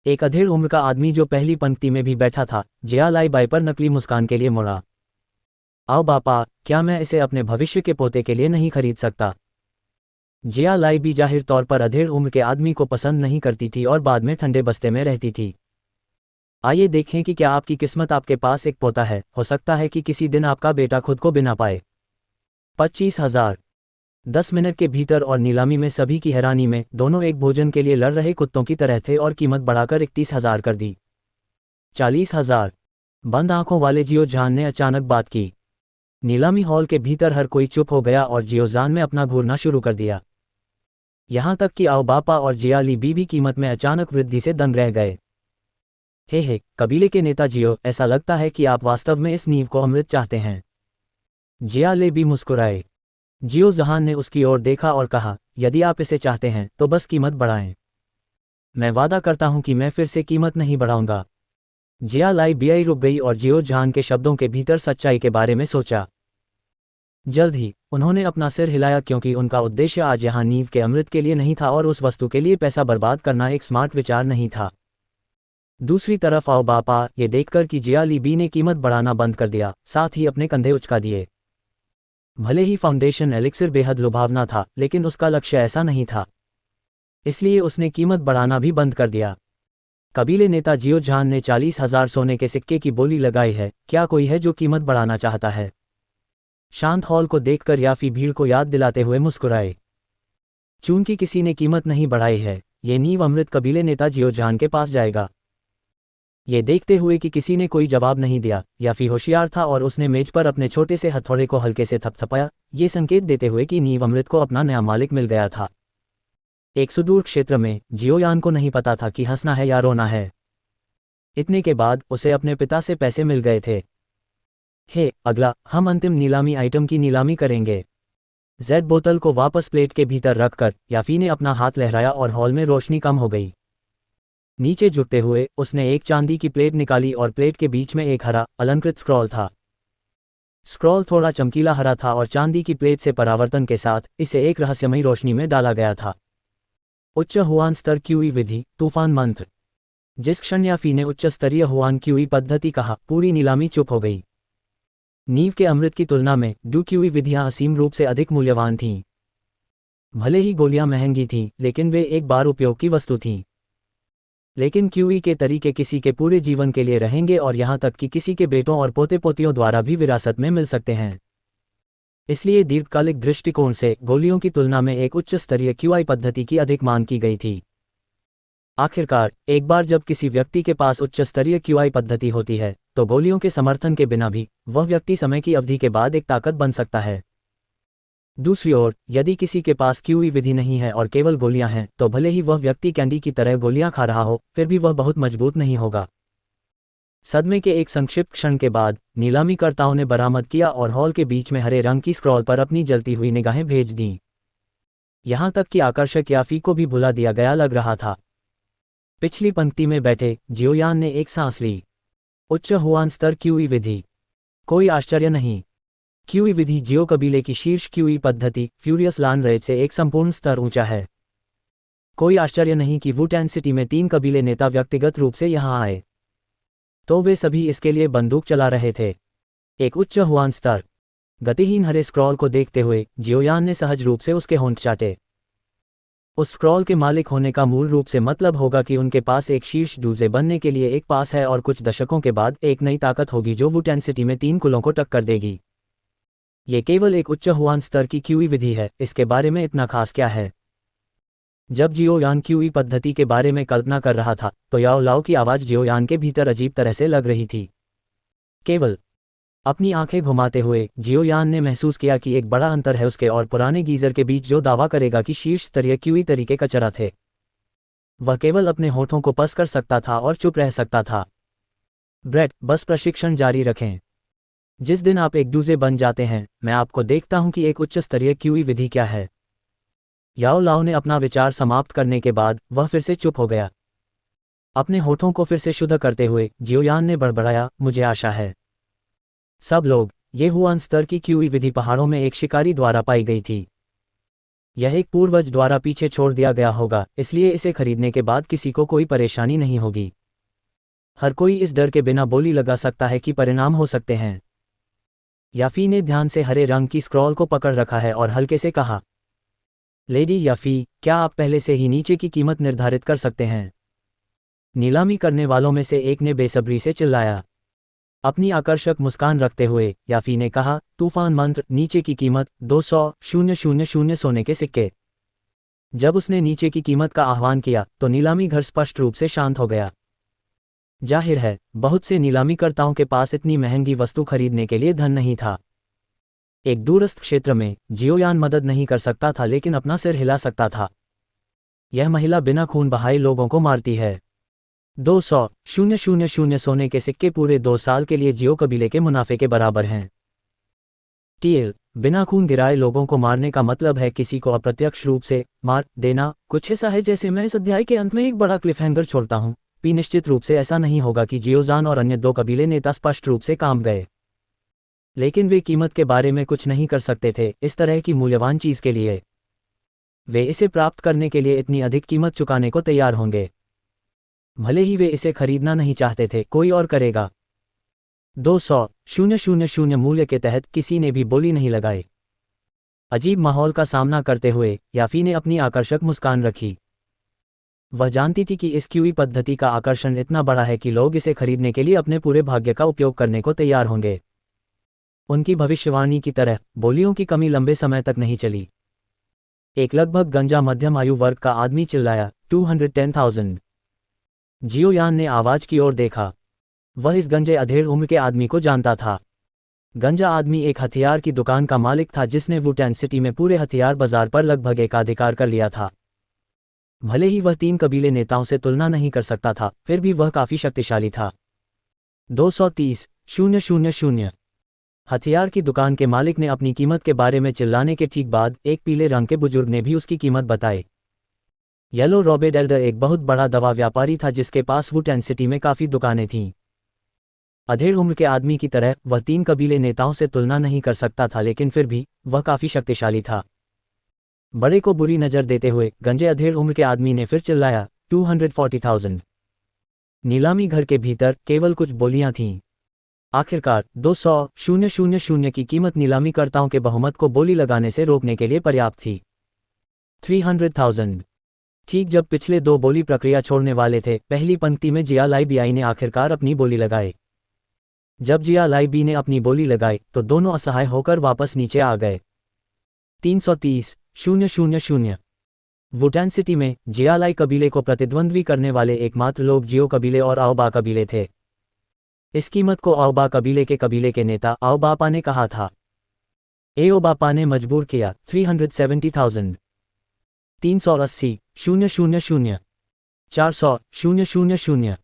एक अधेड़ उम्र का आदमी जो पहली पंक्ति में भी बैठा था, जियालाई बाई पर नकली मुस्कान के लिए मुड़ा। आओ बापा, क्या मैं इसे अपने भविष्य के पोते के लिए नहीं खरीद सकता? जियालाई भी जाहिर तौर पर अधेड़ उम्र के आदमी को पसंद नहीं करती थी और बाद में ठंडे बस्ते में रहती थी। आइए देखें कि क्या आपकी किस्मत आपके पास एक पोता है। हो सकता है कि किसी दिन आपका बेटा खुद को बिना पाए। 25,000। 10 मिनट के भीतर और नीलामी में सभी की हैरानी में दोनों एक भोजन के लिए लड़ रहे कुत्तों की तरह थे और कीमत बढ़ाकर 31,000 कर दी। 40,000। बंद आंखों वाले जियोजान ने अचानक बात की। नीलामी हॉल के भीतर हर कोई चुप हो गया और जियोजान ने अपना घूरना शुरू कर दिया। यहाँ तक कि आओ बापा और जियाली बी भी कीमत में अचानक वृद्धि से दंग रह गए। हे कबीले के नेता जियो, ऐसा लगता है कि आप वास्तव में इस नींव को अमृत चाहते हैं। जियाले भी मुस्कुराए। जियो जहान ने उसकी ओर देखा और कहा, यदि आप इसे चाहते हैं तो बस कीमत बढ़ाएं। मैं वादा करता हूं कि मैं फिर से कीमत नहीं बढ़ाऊंगा। जियालाई बियाई रुक गई और जियो जहान के शब्दों के भीतर सच्चाई के बारे में सोचा। जल्द ही उन्होंने अपना सिर हिलाया क्योंकि उनका उद्देश्य आज यहाँ नींव के अमृत के लिए नहीं था और उस वस्तु के लिए पैसा बर्बाद करना एक स्मार्ट विचार नहीं था। दूसरी तरफ आओ बापा, ये देखकर कि जियाली बी ने कीमत बढ़ाना बंद कर दिया, साथ ही अपने कंधे उचका दिए। भले ही फाउंडेशन एलिक्सिर बेहद लुभावना था लेकिन उसका लक्ष्य ऐसा नहीं था, इसलिए उसने कीमत बढ़ाना भी बंद कर दिया। कबीले नेता जियो जहान ने 40,000 सोने के सिक्के की बोली लगाई है। क्या कोई है जो कीमत बढ़ाना चाहता है? शांत हॉल को देखकर याफी भीड़ को याद दिलाते हुए मुस्कुराए। चूंकि किसी ने कीमत नहीं बढ़ाई है, ये नींव अमृत कबीले नेता जियो जहान के पास जाएगा। ये देखते हुए कि किसी ने कोई जवाब नहीं दिया, याफी होशियार था और उसने मेज पर अपने छोटे से हथौड़े को हल्के से थपथपाया, ये संकेत देते हुए कि नींव अमृत को अपना नया मालिक मिल गया था। एक सुदूर क्षेत्र में जियोयान को नहीं पता था कि हंसना है या रोना है। इतने के बाद उसे अपने पिता से पैसे मिल गए थे। अगला हम अंतिम नीलामी आइटम की नीलामी करेंगे। जेड बोतल को वापस प्लेट के भीतर रखकर याफी ने अपना हाथ लहराया और हॉल में रोशनी कम हो गई। नीचे झुकते हुए उसने एक चांदी की प्लेट निकाली और प्लेट के बीच में एक हरा अलंकृत स्क्रॉल था। स्क्रॉल थोड़ा चमकीला हरा था और चांदी की प्लेट से परावर्तन के साथ इसे एक रहस्यमयी रोशनी में डाला गया था। उच्च हुआन स्तर क्यूई विधि, तूफान मंत्र। जिस क्षण याफी ने उच्च स्तरीय हुआन क्यूई पद्धति कहा, पूरी नीलामी चुप हो गई। नींव के अमृत की तुलना में डू क्यूई विधियां असीम रूप से अधिक मूल्यवान थीं। भले ही गोलियां महंगी थीं, लेकिन वे एक बार उपयोग की वस्तु थीं। लेकिन क्यूई के तरीके किसी के पूरे जीवन के लिए रहेंगे और यहाँ तक कि किसी के बेटों और पोते पोतियों द्वारा भी विरासत में मिल सकते हैं। इसलिए दीर्घकालिक दृष्टिकोण से गोलियों की तुलना में एक उच्च स्तरीय क्यूआई पद्धति की अधिक मांग की गई थी। आखिरकार एक बार जब किसी व्यक्ति के पास उच्च स्तरीय क्यूआई पद्धति होती है तो गोलियों के समर्थन के बिना भी वह व्यक्ति समय की अवधि के बाद एक ताकत बन सकता है। दूसरी ओर यदि किसी के पास क्यूई विधि नहीं है और केवल गोलियां हैं तो भले ही वह व्यक्ति कैंडी की तरह गोलियां खा रहा हो, फिर भी वह बहुत मजबूत नहीं होगा। सदमे के एक संक्षिप्त क्षण के बाद नीलामीकर्ताओं ने बरामद किया और हॉल के बीच में हरे रंग की स्क्रॉल पर अपनी जलती हुई निगाहें भेज दीं। यहां तक कि आकर्षक याफी को भी भुला दिया गया लग रहा था। पिछली पंक्ति में बैठे जियोयान ने एक सांस ली। उच्च हुआन स्तर क्यूई विधि। कोई आश्चर्य नहीं, क्यूई विधि जियो कबीले की शीर्ष क्यूई पद्धति फ्यूरियस लान रेज से एक संपूर्ण स्तर ऊंचा है। कोई आश्चर्य नहीं कि वुटैन सिटी में 3 कबीले नेता व्यक्तिगत रूप से यहां आए, तो वे सभी इसके लिए बंदूक चला रहे थे। एक उच्च हुआन स्तर। गतिहीन हरे स्क्रॉल को देखते हुए जियोयान ने सहज रूप से उसके होंठ चाटे। उस स्क्रॉल के मालिक होने का मूल रूप से मतलब होगा कि उनके पास एक शीर्ष दूजे बनने के लिए एक पास है और कुछ दशकों के बाद एक नई ताकत होगी जो वुटेन सिटी में 3 कुलों को टक्कर देगी। ये केवल एक उच्च हुआन स्तर की क्यूई विधि है, इसके बारे में इतना खास क्या है? जब जियो यान क्यूई पद्धति के बारे में कल्पना कर रहा था तो याओ लाओ की आवाज़ जियो यान के भीतर अजीब तरह से लग रही थी। केवल अपनी आंखें घुमाते हुए जियो यान ने महसूस किया कि एक बड़ा अंतर है उसके और पुराने गीजर के बीच जो दावा करेगा कि शीर्ष स्तरीय क्यूई तरीके का चरा थे। वह केवल अपने होठों को पस कर सकता था और चुप रह सकता था। ब्रेट, बस प्रशिक्षण जारी रखें। जिस दिन आप एक दूजे बन जाते हैं, मैं आपको देखता हूं कि एक उच्च स्तरीय क्यूई विधि क्या है। याओ लाओ ने अपना विचार समाप्त करने के बाद वह फिर से चुप हो गया। अपने होठों को फिर से शुद्ध करते हुए जियो यान ने बड़बड़ाया, मुझे आशा है सब लोग, ये हुआन स्तर की क्यूई विधि पहाड़ों में एक शिकारी द्वारा पाई गई थी। यह एक पूर्वज द्वारा पीछे छोड़ दिया गया होगा, इसलिए इसे खरीदने के बाद किसी को कोई परेशानी नहीं होगी। हर कोई इस डर के बिना बोली लगा सकता है कि परिणाम हो सकते हैं। याफी ने ध्यान से हरे रंग की स्क्रॉल को पकड़ रखा है और हल्के से कहा, लेडी याफी, क्या आप पहले से ही नीचे की कीमत निर्धारित कर सकते हैं? नीलामी करने वालों में से एक ने बेसब्री से चिल्लाया। अपनी आकर्षक मुस्कान रखते हुए याफी ने कहा, तूफान मंत्र, नीचे की कीमत 200,000 सोने के सिक्के। जब उसने नीचे की कीमत का आह्वान किया तो नीलामी घर स्पष्ट रूप से शांत हो गया। जाहिर है, बहुत से नीलामीकर्ताओं के पास इतनी महंगी वस्तु खरीदने के लिए धन नहीं था। एक दूरस्थ क्षेत्र में जियो यान मदद नहीं कर सकता था लेकिन अपना सिर हिला सकता था। यह महिला बिना खून बहाए लोगों को मारती है। 200,000 सोने के सिक्के पूरे 2 साल के लिए जियो कबीले के मुनाफे के बराबर हैं। टीएल, बिना खून गिराए लोगों को मारने का मतलब है किसी को अप्रत्यक्ष रूप से मार देना। कुछ ऐसा है जैसे मैं इस अध्याय के अंत में एक बड़ा क्लिफहैंगर छोड़ता हूं। निश्चित रूप से ऐसा नहीं होगा कि जियोजान और अन्य 2 कबीले नेता स्पष्ट रूप से काम गए, लेकिन वे कीमत के बारे में कुछ नहीं कर सकते थे इस तरह की मूल्यवान चीज के लिए। वे इसे प्राप्त करने के लिए इतनी अधिक कीमत चुकाने को तैयार होंगे। भले ही वे इसे खरीदना नहीं चाहते थे, कोई और करेगा। 200,000 मूल्य के तहत किसी ने भी बोली नहीं लगाई। अजीब माहौल का सामना करते हुए याफी ने अपनी आकर्षक मुस्कान रखी। वह जानती थी कि इस क्यूई पद्धति का आकर्षण इतना बड़ा है कि लोग इसे खरीदने के लिए अपने पूरे भाग्य का उपयोग करने को तैयार होंगे। उनकी भविष्यवाणी की तरह बोलियों की कमी लंबे समय तक नहीं चली। एक लगभग गंजा मध्यम आयु वर्ग का आदमी चिल्लाया, 210,000। जियो यान ने आवाज की ओर देखा। वह इस गंजे अधेड़ उम्र के आदमी को जानता था। गंजा आदमी एक हथियार की दुकान का मालिक था जिसने वुटेन सिटी में पूरे हथियार बाजार पर लगभग एकाधिकार कर लिया था। भले ही वह 3 कबीले नेताओं से तुलना नहीं कर सकता था, फिर भी वह काफी शक्तिशाली था। 230,000। हथियार की दुकान के मालिक ने अपनी कीमत के बारे में चिल्लाने के ठीक बाद एक पीले रंग के बुजुर्ग ने भी उसकी कीमत बताई। येलो रॉबर्ट एल्डर एक बहुत बड़ा दवा व्यापारी था जिसके पास वुटेन सिटी में काफी दुकानें थीं। अधेड़ उम्र के आदमी की तरह वह 3 कबीले नेताओं से तुलना नहीं कर सकता था, लेकिन फिर भी वह काफी शक्तिशाली था। बड़े को बुरी नजर देते हुए गंजे अधेड़ उम्र के आदमी ने फिर चिल्लाया, 240,000। नीलामी घर के भीतर केवल कुछ बोलियां थीं। आखिरकार 200,000 की कीमत नीलामीकर्ताओं के बहुमत को बोली लगाने से रोकने के लिए पर्याप्त थी। 300,000। ठीक जब पिछले 2 बोली प्रक्रिया छोड़ने वाले थे, पहली पंक्ति में जिया लाई बीआई ने आखिरकार अपनी बोली लगाई। जब जिया लाई बी ने अपनी बोली लगाई तो दोनों असहाय होकर वापस नीचे आ गए। 330,000। वुटेन सिटी में जिया लाई कबीले को प्रतिद्वंद्वी करने वाले एकमात्र लोग जियो कबीले और आओबा कबीले थे। इस कीमत को आओबा कबीले के नेता आओबापा ने कहा था। एओबापा ने मजबूर किया, 370,000। 380,000। 400,000।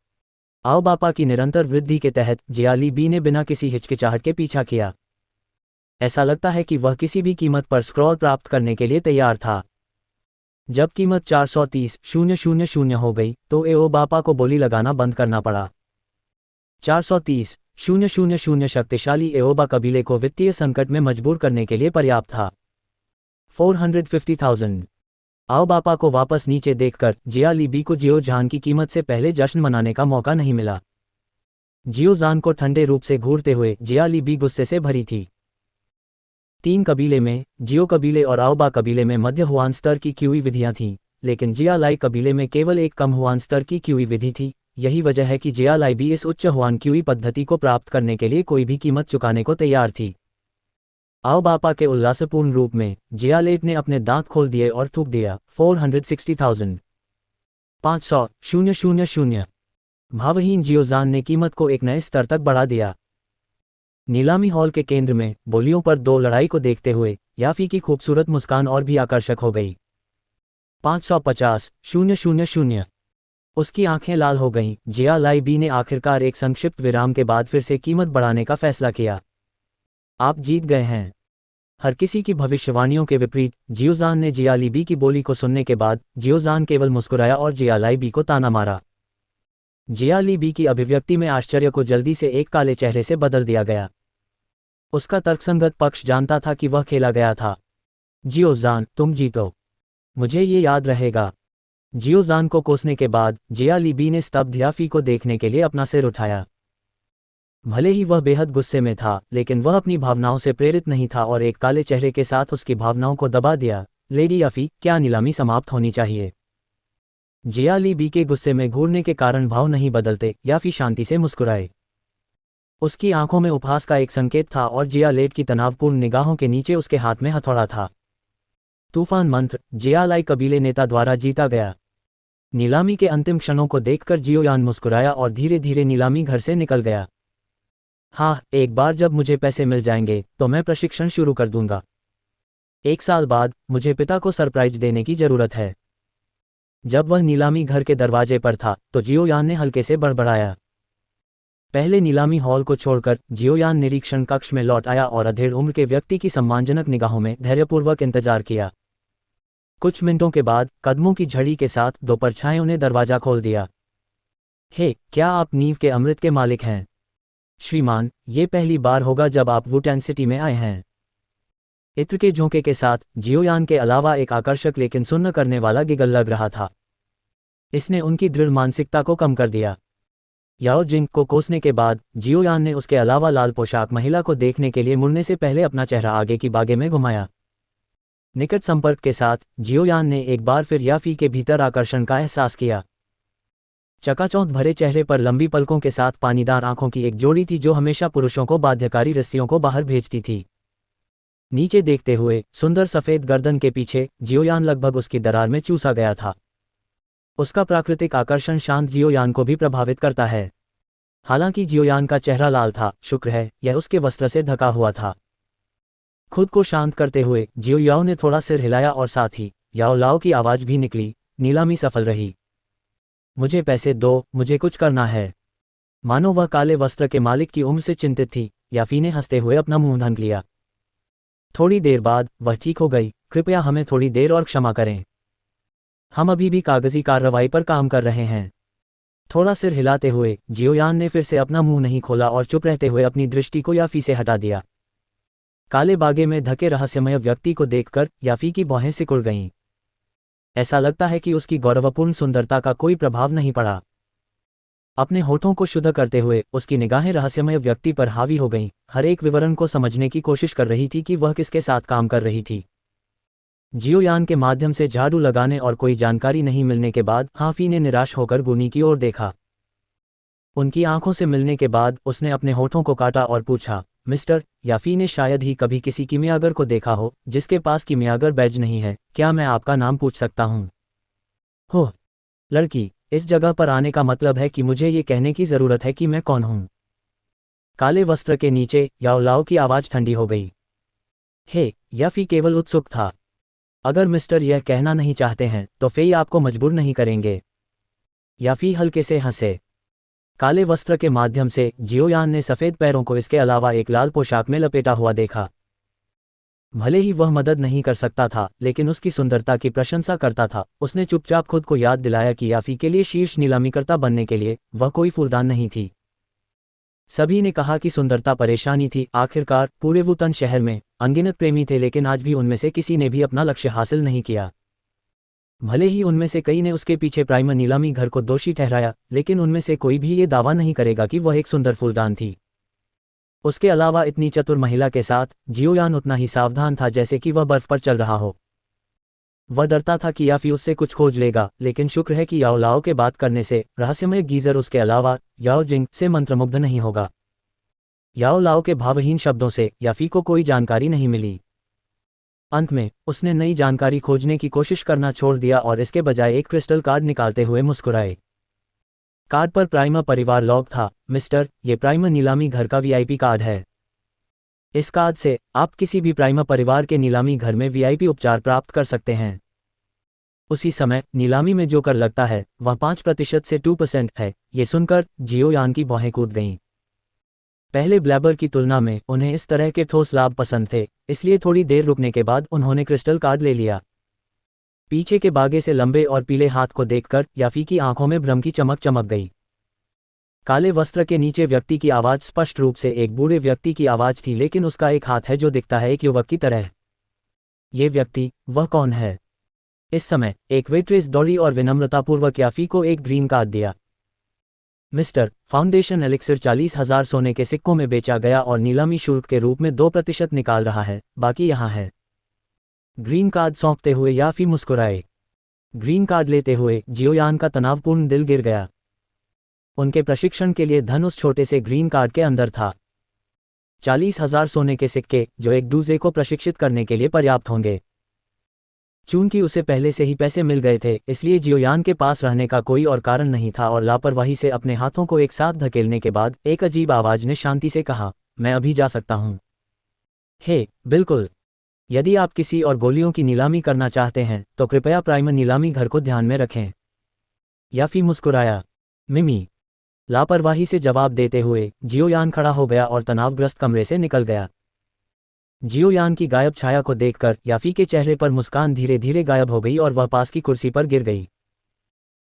आओबापा की निरंतर वृद्धि के तहत जियाली बी ने बिना किसी हिचकिचाहट के पीछा किया। ऐसा लगता है कि वह किसी भी कीमत पर स्क्रॉल प्राप्त करने के लिए तैयार था। जब कीमत 430,000 हो गई तो एओबापा को बोली लगाना बंद करना पड़ा। 430,000 शक्तिशाली एओबा कबीले को वित्तीय संकट में मजबूर करने के लिए पर्याप्त था। 450,000। आओबापा को वापस नीचे देखकर जिया ली बी को जियो जान की कीमत से पहले जश्न मनाने का मौका नहीं मिला। जियो जान को ठंडे रूप से घूरते हुए जिया ली बी गुस्से से भरी थी। 3 कबीले में जियो कबीले और आओबा कबीले में मध्य हुआन स्तर की क्यूई विधियां थीं। लेकिन जियालाई कबीले में केवल एक कम हुआन स्तर की क्यूई विधि थी। यही वजह है कि जियालाई भी इस उच्च हुआन क्यूई पद्धति को प्राप्त करने के लिए कोई भी कीमत चुकाने को तैयार थी। आओ बापा के उल्लासपूर्ण रूप में जियालेट ने अपने दांत खोल दिए और थूक दिया 460,000। 500,000। भावहीन जियोजान ने कीमत को एक नए स्तर तक बढ़ा दिया। नीलामी हॉल के केंद्र में बोलियों पर दो लड़ाई को देखते हुए याफी की खूबसूरत मुस्कान और भी आकर्षक हो गई। 550,000। उसकी आंखें लाल हो गईं। जियालाई बी ने आखिरकार एक संक्षिप्त विराम के बाद फिर से कीमत बढ़ाने का फैसला किया। आप जीत गए हैं। हर किसी की भविष्यवाणियों के विपरीत जियोजान ने जियाली बी की बोली को सुनने के बाद जियोजान केवल मुस्कुराया और जियालाई बी को ताना मारा। जियाली बी की अभिव्यक्ति में आश्चर्य को जल्दी से एक काले चेहरे से बदल दिया गया। उसका तर्कसंगत पक्ष जानता था कि वह खेला गया था। जियोजान, तुम जीतो, मुझे ये याद रहेगा। जियोजान को कोसने के बाद जियाली बी ने स्तब्ध याफी को देखने के लिए अपना सिर उठाया। भले ही वह बेहद गुस्से में था, लेकिन वह अपनी भावनाओं से प्रेरित नहीं था और एक काले चेहरे के साथ उसकी भावनाओं को दबा दिया। लेडी याफी, क्या नीलामी समाप्त होनी चाहिए? जियाली बी के गुस्से में घूरने के कारण भाव नहीं बदलते। याफी शांति से मुस्कुराए। उसकी आंखों में उपहास का एक संकेत था और जियालेट की तनावपूर्ण निगाहों के नीचे उसके हाथ में हथौड़ा था। तूफान मंत्र जियालाई कबीले नेता द्वारा जीता गया। नीलामी के अंतिम क्षणों को देखकर जियोयान मुस्कुराया और धीरे धीरे नीलामी घर से निकल गया। हाँ, एक बार जब मुझे पैसे मिल जाएंगे तो मैं प्रशिक्षण शुरू कर दूंगा। 1 साल बाद मुझे पिता को सरप्राइज देने की जरूरत है। जब वह नीलामी घर के दरवाजे पर था तो जियोयान ने हल्के से बड़बड़ाया। पहले नीलामी हॉल को छोड़कर जियोयान निरीक्षण कक्ष में लौट आया और अधेड़ उम्र के व्यक्ति की सम्मानजनक निगाहों में धैर्यपूर्वक इंतजार किया। कुछ मिनटों के बाद कदमों की झड़ी के साथ दो परछाइयों ने दरवाजा खोल दिया। हे, क्या आप नींव के अमृत के मालिक हैं? श्रीमान, ये पहली बार होगा जब आप वुटान सिटी में आए हैं। इत्र के झोंके के साथ जियोयान के अलावा एक आकर्षक लेकिन सुन्न करने वाला गिगल लग रहा था। इसने उनकी दृढ़ मानसिकता को कम कर दिया। याओ जिंग को कोसने के बाद जियोयान ने उसके अलावा लाल पोशाक महिला को देखने के लिए मुड़ने से पहले अपना चेहरा आगे की बागे में घुमाया। निकट संपर्क के साथ जियोयान ने एक बार फिर याफी के भीतर आकर्षण का एहसास किया। चकाचौंध भरे चेहरे पर लंबी पलकों के साथ पानीदार आंखों की एक जोड़ी थी जो हमेशा पुरुषों को बाध्यकारी रस्सियों को बाहर भेजती थी। नीचे देखते हुए सुंदर सफेद गर्दन के पीछे जियोयान लगभग उसकी दरार में चूसा गया था। उसका प्राकृतिक आकर्षण शांत जियोयान को भी प्रभावित करता है। हालांकि जियोयान का चेहरा लाल था, शुक्र है यह उसके वस्त्र से ढका हुआ था। खुद को शांत करते हुए जियोयाओ ने थोड़ा सिर हिलाया और साथ ही याओ लाओ की आवाज भी निकली। नीलामी सफल रही। मुझे पैसे दो, मुझे कुछ करना है। मानो वह काले वस्त्र के मालिक की उम्र से चिंतित थी। याफी ने हंसते हुए अपना मुंह ढक लिया। थोड़ी देर बाद वह ठीक हो गई। कृपया हमें थोड़ी देर और क्षमा करें, हम अभी भी कागजी कार्रवाई पर काम कर रहे हैं। थोड़ा सिर हिलाते हुए जियोयान ने फिर से अपना मुंह नहीं खोला और चुप रहते हुए अपनी दृष्टि को याफी से हटा दिया। काले बागे में ढके रहस्यमय व्यक्ति को देखकर याफी की भौहें सिकुड़ गईं। ऐसा लगता है कि उसकी गौरवपूर्ण सुंदरता का कोई प्रभाव नहीं पड़ा। अपने होठों को शुद्ध करते हुए उसकी निगाहें रहस्यमय व्यक्ति पर हावी हो गईं, हर एक विवरण को समझने की कोशिश कर रही थी कि वह किसके साथ काम कर रही थी। जियोयान के माध्यम से झाड़ू लगाने और कोई जानकारी नहीं मिलने के बाद हाफी ने निराश होकर गुनी की ओर देखा। उनकी आंखों से मिलने के बाद उसने अपने होठों को काटा और पूछा, मिस्टर, याफी ने शायद ही कभी किसी कीमियागर को देखा हो जिसके पास कीमियागर बैज नहीं है। क्या मैं आपका नाम पूछ सकता हूँ? हो लड़की, इस जगह पर आने का मतलब है कि मुझे ये कहने की जरूरत है कि मैं कौन हूँ। काले वस्त्र के नीचे याओ लाओ की आवाज ठंडी हो गई। हे, याफी केवल उत्सुक था। अगर मिस्टर यह कहना नहीं चाहते हैं तो फेई आपको मजबूर नहीं करेंगे। याफी हल्के से हंसे। काले वस्त्र के माध्यम से जियोयान ने सफेद पैरों को इसके अलावा एक लाल पोशाक में लपेटा हुआ देखा। भले ही वह मदद नहीं कर सकता था, लेकिन उसकी सुंदरता की प्रशंसा करता था। उसने चुपचाप खुद को याद दिलाया कि याफी के लिए शीर्ष नीलामीकर्ता बनने के लिए वह कोई फूलदान नहीं थी। सभी ने कहा कि सुंदरता परेशानी थी। आखिरकार पूरे वुतन शहर में अनगिनत प्रेमी थे, लेकिन आज भी उनमें से किसी ने भी अपना लक्ष्य हासिल नहीं किया। भले ही उनमें से कई ने उसके पीछे प्राइमर नीलामी घर को दोषी ठहराया, लेकिन उनमें से कोई भी ये दावा नहीं करेगा कि वह एक सुंदर फूलदान थी। उसके अलावा इतनी चतुर महिला के साथ जियोयान उतना ही सावधान था जैसे कि वह बर्फ पर चल रहा हो। वह डरता था कि याफी उससे कुछ खोज लेगा, लेकिन शुक्र है कि याओ लाओ के बात करने से रहस्यमय गीजर उसके अलावा याओ जिंग से मंत्रमुग्ध नहीं होगा। याओ लाओ के भावहीन शब्दों से याफी को कोई जानकारी नहीं मिली। अंत में उसने नई जानकारी खोजने की कोशिश करना छोड़ दिया और इसके बजाय एक क्रिस्टल कार्ड निकालते हुए मुस्कुराए। कार्ड पर प्राइमा परिवार लॉग था। मिस्टर, ये प्राइमा नीलामी घर का वीआईपी कार्ड है। इस कार्ड से आप किसी भी प्राइमा परिवार के नीलामी घर में वीआईपी उपचार प्राप्त कर सकते हैं। उसी समय नीलामी में जो कर लगता है वह 5% से 2% है। ये सुनकर जियो यान की भौहें कूद गईं। पहले ब्लैबर की तुलना में उन्हें इस तरह के ठोस लाभ पसंद थे, इसलिए थोड़ी देर रुकने के बाद उन्होंने क्रिस्टल कार्ड ले लिया। पीछे के बागे से लंबे और पीले हाथ को देखकर याफी की आंखों में भ्रम की चमक चमक गई। काले वस्त्र के नीचे व्यक्ति की आवाज स्पष्ट रूप से एक बूढ़े व्यक्ति की आवाज थी, लेकिन उसका एक हाथ है जो दिखता है एक युवक की तरह। ये व्यक्ति, वह कौन है? इस समय एक वेट्रेस दौड़ी और विनम्रतापूर्वक याफी को एक ग्रीन कार्ड दिया। मिस्टर, फाउंडेशन एलिक्सिर 40,000 सोने के सिक्कों में बेचा गया और नीलामी शुल्क के रूप में 2% निकाल रहा है, बाकी यहाँ है। ग्रीन कार्ड सौंपते हुए याफी मुस्कुराए। ग्रीन कार्ड लेते हुए जियोयान का तनावपूर्ण दिल गिर गया। उनके प्रशिक्षण के लिए धन उस छोटे से ग्रीन कार्ड के अंदर था। 40,000 सोने के सिक्के जो एक दूसरे को प्रशिक्षित करने के लिए पर्याप्त होंगे। चूंकि उसे पहले से ही पैसे मिल गए थे, इसलिए जियोयान के पास रहने का कोई और कारण नहीं था और लापरवाही से अपने हाथों को एक साथ धकेलने के बाद एक अजीब आवाज ने शांति से कहा, मैं अभी जा सकता हूं। हे, बिल्कुल। यदि आप किसी और गोलियों की नीलामी करना चाहते हैं तो कृपया प्राइमर नीलामी घर को ध्यान में रखें। याफी मुस्कुराया। मिमी। लापरवाही से जवाब देते हुए जियोयान खड़ा हो गया और तनावग्रस्त कमरे से निकल गया। जियोयान की गायब छाया को देखकर याफी के चेहरे पर मुस्कान धीरे धीरे गायब हो गई और वह पास की कुर्सी पर गिर गई।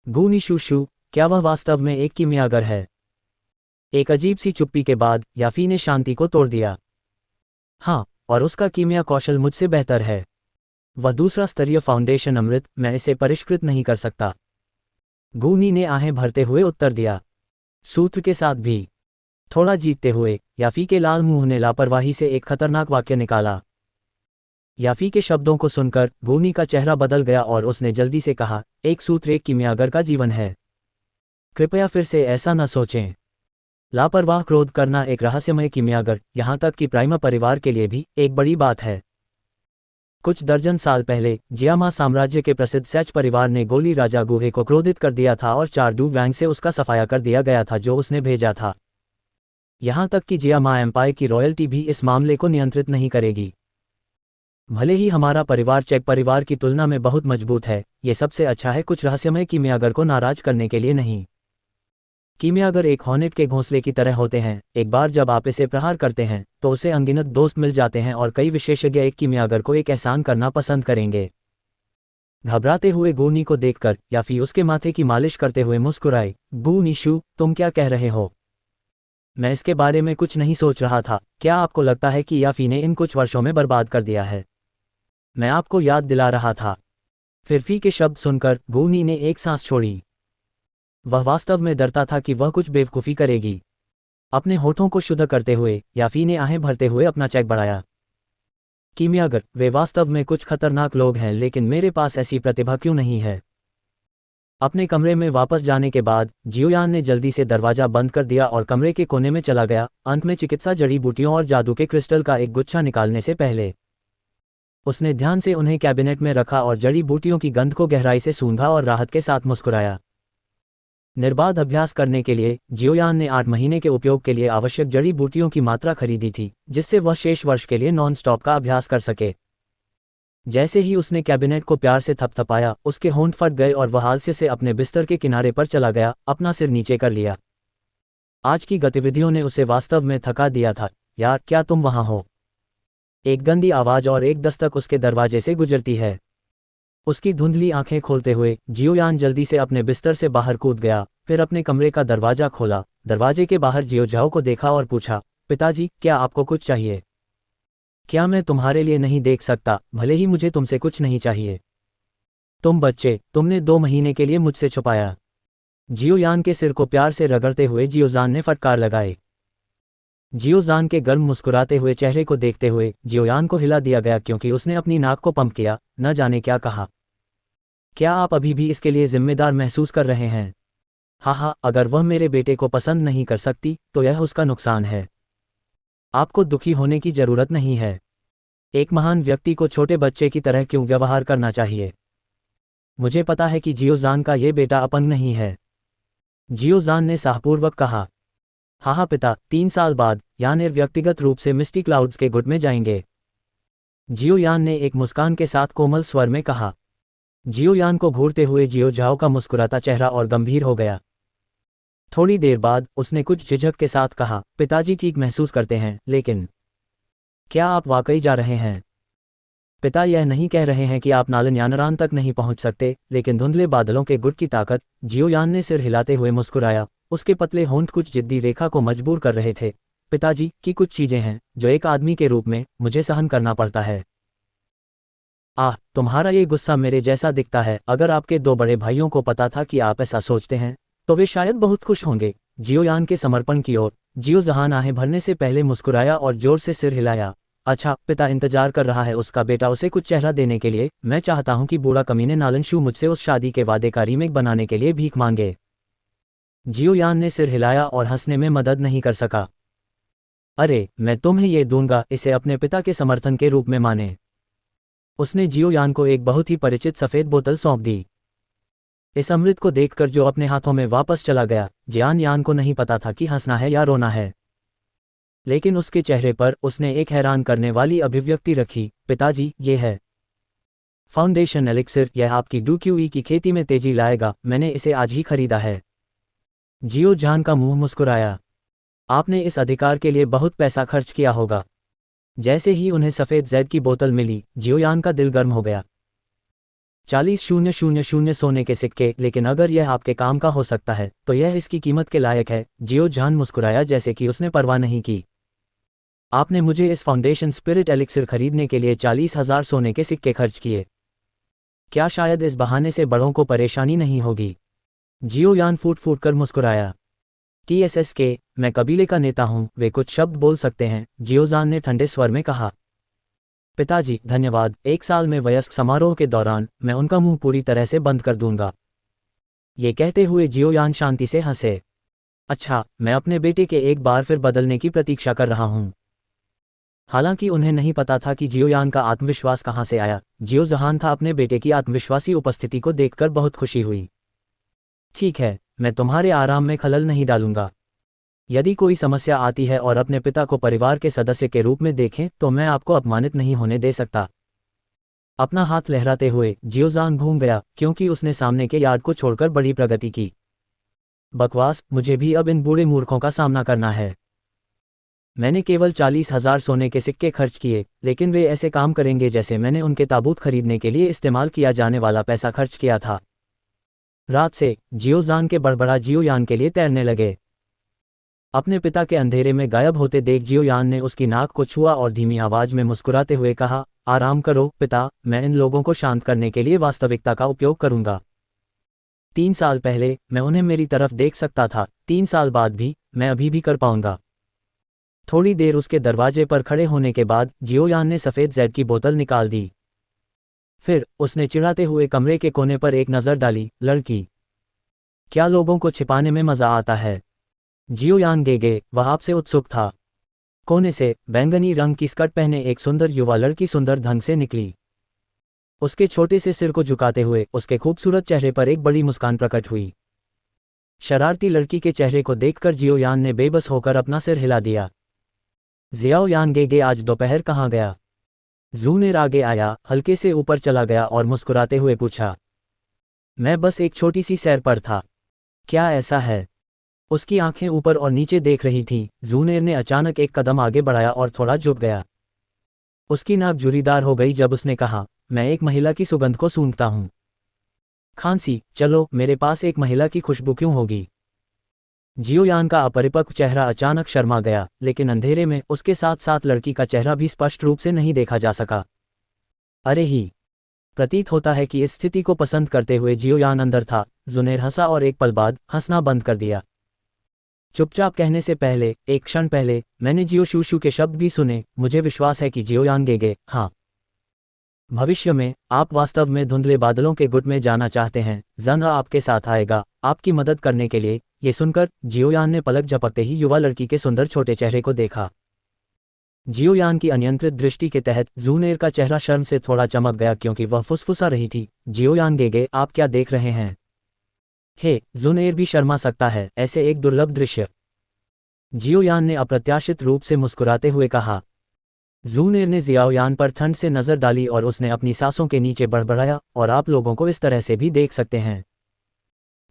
गूनीशू, क्या वह वास्तव में एक कीमियागर है? एक अजीब सी चुप्पी के बाद याफी ने शांति को तोड़ दिया। हाँ, और उसका कीमिया कौशल मुझसे बेहतर है। वह दूसरा स्तरीय फाउंडेशन अमृत, मैं इसे परिष्कृत नहीं कर सकता। गूनी ने आहें भरते हुए उत्तर दिया। सूत्र के साथ भी। थोड़ा जीतते हुए याफी के लाल मुंह ने लापरवाही से एक खतरनाक वाक्य निकाला। याफी के शब्दों को सुनकर गूनी का चेहरा बदल गया और उसने जल्दी से कहा, एक सूत्र एक कीमियागर का जीवन है। कृपया फिर से ऐसा न सोचें। लापरवाह क्रोध करना एक रहस्यमय कीमियागर, यहाँ तक कि प्राइमा परिवार के लिए भी एक बड़ी बात है। कुछ दर्जन साल पहले जियामा साम्राज्य के प्रसिद्ध सैच परिवार ने गोली राजा गुहे को क्रोधित कर दिया था और चारडू वैंग से उसका सफाया कर दिया गया था जो उसने भेजा था। यहाँ तक कि जियामा एम्पायर की रॉयल्टी भी इस मामले को नियंत्रित नहीं करेगी। भले ही हमारा परिवार चेक परिवार की तुलना में बहुत मजबूत है, ये सबसे अच्छा है कुछ रहस्यमय कीमियागर को नाराज करने के लिए नहीं। कीमियागर एक हॉर्नेट के घोंसले की तरह होते हैं, एक बार जब आप इसे प्रहार करते हैं तो उसे अनगिनत दोस्त मिल जाते हैं और कई विशेषज्ञ एक कीमियागर को एक एहसान करना पसंद करेंगे। घबराते हुए गूनी को देखकर याफी उसके माथे की मालिश करते हुए मुस्कुराए। गूनीशू, तुम क्या कह रहे हो? मैं इसके बारे में कुछ नहीं सोच रहा था। क्या आपको लगता है कि याफी ने इन कुछ वर्षों में बर्बाद कर दिया है? मैं आपको याद दिला रहा था। फिरफी के शब्द सुनकर गूनी ने एक सांस छोड़ी। वह वास्तव में डरता था कि वह कुछ बेवकूफ़ी करेगी। अपने होठों को शुद्ध करते हुए याफी ने आहें भरते हुए अपना चेक बढ़ाया। कीमियागर, वे वास्तव में कुछ खतरनाक लोग हैं, लेकिन मेरे पास ऐसी प्रतिभा क्यों नहीं है? अपने कमरे में वापस जाने के बाद जियोयान ने जल्दी से दरवाजा बंद कर दिया और कमरे के कोने में चला गया, अंत में चिकित्सा जड़ी बूटियों और जादू के क्रिस्टल का एक गुच्छा निकालने से पहले। उसने ध्यान से उन्हें कैबिनेट में रखा और जड़ी बूटियों की गंध को गहराई से सूंघा और राहत के साथ मुस्कुराया। निर्बाध अभ्यास करने के लिए जियोयान ने 8 महीने के उपयोग के लिए आवश्यक जड़ी बूटियों की मात्रा खरीदी थी, जिससे वह शेष वर्ष के लिए नॉन स्टॉप का अभ्यास कर सके। जैसे ही उसने कैबिनेट को प्यार से थपथपाया, उसके होंठ फट गए और वह आलस्य से अपने बिस्तर के किनारे पर चला गया, अपना सिर नीचे कर लिया। आज की गतिविधियों ने उसे वास्तव में थका दिया था। यार, क्या तुम वहां हो? एक गंदी आवाज और एक दस्तक उसके दरवाजे से गुजरती है। उसकी धुंधली आंखें खोलते हुए जियोयान जल्दी से अपने बिस्तर से बाहर कूद गया, फिर अपने कमरे का दरवाजा खोला, दरवाजे के बाहर जियोजाओ को देखा और पूछा, पिताजी, क्या आपको कुछ चाहिए? क्या मैं तुम्हारे लिए नहीं देख सकता? भले ही मुझे तुमसे कुछ नहीं चाहिए। तुम बच्चे, तुमने 2 महीने के लिए मुझसे छुपाया। जियोयान के सिर को प्यार से रगड़ते हुए जियोजान ने फटकार लगाए। जियोजान के गर्म मुस्कुराते हुए चेहरे को देखते हुए जियोयान को हिला दिया गया क्योंकि उसने अपनी नाक को पंप किया, न जाने क्या कहा। क्या आप अभी भी इसके लिए जिम्मेदार महसूस कर रहे हैं? हाँ, अगर वह मेरे बेटे को पसंद नहीं कर सकती तो यह उसका नुकसान है। आपको दुखी होने की जरूरत नहीं है। एक महान व्यक्ति को छोटे बच्चे की तरह क्यों व्यवहार करना चाहिए? मुझे पता है कि जियोजान का ये बेटा अपंग नहीं है। जियोजान ने साहपूर्वक कहा। हाँ पिता, 3 साल बाद यानेर व्यक्तिगत रूप से मिस्टी क्लाउड्स के गुट में जाएंगे। जियोयान ने एक मुस्कान के साथ कोमल स्वर में कहा। जियोयान को घूरते हुए जियो झाओ का मुस्कुराता चेहरा और गंभीर हो गया। थोड़ी देर बाद उसने कुछ झिझक के साथ कहा, पिताजी ठीक महसूस करते हैं, लेकिन क्या आप वाकई जा रहे हैं? पिता यह नहीं कह रहे हैं कि आप नालन यानरान तक नहीं पहुंच सकते, लेकिन धुंधले बादलों के गुट की ताकत। जियोयान ने सिर हिलाते हुए मुस्कुराया। उसके पतले होंठ कुछ जिद्दी रेखा को मजबूर कर रहे थे। पिताजी की कुछ चीजें हैं जो एक आदमी के रूप में मुझे सहन करना पड़ता है। तुम्हारा ये गुस्सा मेरे जैसा दिखता है। अगर आपके 2 बड़े भाइयों को पता था कि आप ऐसा सोचते हैं तो वे शायद बहुत खुश होंगे। जियोयान के समर्पण की ओर जियोजहान आहें भरने से पहले मुस्कुराया और जोर से सिर हिलाया। अच्छा, पिता इंतजार कर रहा है उसका बेटा उसे कुछ चेहरा देने के लिए। मैं चाहता हूं कि बूढ़ा कमीने नालनशू मुझसे उस शादी के वादे का रीमेक बनाने के लिए भीख मांगे। जियोयान ने सिर हिलाया और हंसने में मदद नहीं कर सका। अरे, मैं तुम्हें ये दूंगा, इसे अपने पिता के समर्थन के रूप में माने। उसने जियोयान को एक बहुत ही परिचित सफ़ेद बोतल सौंप दी। इस अमृत को देखकर जो अपने हाथों में वापस चला गया, जियान यान को नहीं पता था कि हंसना है या रोना है। लेकिन उसके चेहरे पर उसने एक हैरान करने वाली अभिव्यक्ति रखी। पिताजी, ये है फाउंडेशन एलिक्सिर। यह आपकी डूक्यूई की खेती में तेजी लाएगा। मैंने इसे आज ही खरीदा है। जियोजान का मुंह मुस्कुराया। आपने इस अधिकार के लिए बहुत पैसा खर्च किया होगा। जैसे ही उन्हें सफ़ेद जैद की बोतल मिली, जियोयान का दिल गर्म हो गया। 40,000 सोने के सिक्के, लेकिन अगर यह आपके काम का हो सकता है तो यह इसकी कीमत के लायक है। जियोजान मुस्कुराया जैसे कि उसने परवाह नहीं की। आपने मुझे इस फाउंडेशन स्पिरिट एलिक्सिर खरीदने के लिए 40,000 सोने के सिक्के खर्च किए। क्या शायद इस बहाने से बड़ों को परेशानी नहीं होगी? जियोयान फूट फूट कर मुस्कुराया। TSS के, मैं कबीले का नेता हूं। वे कुछ शब्द बोल सकते हैं, जियोजान ने ठंडे स्वर में कहा। पिताजी, धन्यवाद। 1 साल में वयस्क समारोह के दौरान मैं उनका मुंह पूरी तरह से बंद कर दूंगा। ये कहते हुए जियोयान शांति से हंसे। अच्छा, मैं अपने बेटे के एक बार फिर बदलने की प्रतीक्षा कर रहा हूं। हालांकि उन्हें नहीं पता था कि जियोयान का आत्मविश्वास कहां से आया। जियोजहान था अपने बेटे की आत्मविश्वासी उपस्थिति को देखकर बहुत खुशी हुई। ठीक है, मैं तुम्हारे आराम में खलल नहीं डालूंगा। यदि कोई समस्या आती है और अपने पिता को परिवार के सदस्य के रूप में देखें तो मैं आपको अपमानित नहीं होने दे सकता। अपना हाथ लहराते हुए जियोजान घूम गया, क्योंकि उसने सामने के यार्ड को छोड़कर बड़ी प्रगति की। बकवास, मुझे भी अब इन बूढ़े मूर्खों का सामना करना है। मैंने केवल 40,000 सोने के सिक्के खर्च किए, लेकिन वे ऐसे काम करेंगे जैसे मैंने उनके ताबूत खरीदने के लिए इस्तेमाल किया जाने वाला पैसा खर्च किया था। रात से जियोजान के बड़बड़ा जियोयान के लिए तैरने लगे। अपने पिता के अंधेरे में गायब होते देख जियोयान ने उसकी नाक को छुआ और धीमी आवाज में मुस्कुराते हुए कहा, आराम करो पिता, मैं इन लोगों को शांत करने के लिए वास्तविकता का उपयोग करूंगा। 3 साल पहले मैं उन्हें मेरी तरफ देख सकता था, 3 साल बाद भी मैं अभी भी कर पाऊंगा। थोड़ी देर उसके दरवाजे पर खड़े होने के बाद जियोयान ने सफ़ेद जैद की बोतल निकाल दी। फिर उसने चिढ़ाते हुए कमरे के कोने पर एक नज़र डाली। लड़की, क्या लोगों को छिपाने में मज़ा आता है? जियोयान गेगे, वह आपसे उत्सुक था। कोने से बैंगनी रंग की स्कर्ट पहने एक सुंदर युवा लड़की सुंदर ढंग से निकली। उसके छोटे से सिर को झुकाते हुए उसके खूबसूरत चेहरे पर एक बड़ी मुस्कान प्रकट हुई। शरारती लड़की के चेहरे को देखकर जियोयान ने बेबस होकर अपना सिर हिला दिया। जियाओयान गेगे आज दोपहर कहाँ गया? जूनेर आगे आया, हल्के से ऊपर चला गया और मुस्कुराते हुए पूछा। मैं बस एक छोटी सी सैर पर था। क्या ऐसा है? उसकी आंखें ऊपर और नीचे देख रही थीं। जूनेर ने अचानक एक कदम आगे बढ़ाया और थोड़ा झुक गया। उसकी नाक झुर्रीदार हो गई जब उसने कहा, मैं एक महिला की सुगंध को सूंघता हूं। खांसी, चलो, मेरे पास एक महिला की खुशबू क्यों होगी? जियोयान का अपरिपक्व चेहरा अचानक शर्मा गया, लेकिन अंधेरे में उसके साथ साथ लड़की का चेहरा भी स्पष्ट रूप से नहीं देखा जा सका। अरे ही, प्रतीत होता है कि इस स्थिति को पसंद करते हुए जियोयान अंदर था। जूनेर हंसा और एक पल बाद हंसना बंद कर दिया। चुपचाप कहने से पहले, एक क्षण पहले, मैंने जियो शूशू के शब्द भी सुने। मुझे विश्वास है कि जियोयान गेगे, हाँ। भविष्य में आप वास्तव में धुंधले बादलों के गुट में जाना चाहते हैं, जंग आपके साथ आएगा आपकी मदद करने के लिए। ये सुनकर जियोयान ने पलक झपकते ही युवा लड़की के सुंदर छोटे चेहरे को देखा। जियोयान की अनियंत्रित दृष्टि के तहत ज़ूनेर का चेहरा शर्म से थोड़ा चमक गया क्योंकि वह फुसफुसा रही थी। जियोयान गेगे, आप क्या देख रहे हैं? हे, ज़ूनेर भी शर्मा सकता है, ऐसे एक दुर्लभ दृश्य। जियोयान ने अप्रत्याशित रूप से मुस्कुराते हुए कहा। ज़ूनेर ने जियाओयान पर ठंड से नज़र डाली और उसने अपनी सांसों के नीचे बड़बड़ाया, और आप लोगों को इस तरह से भी देख सकते हैं।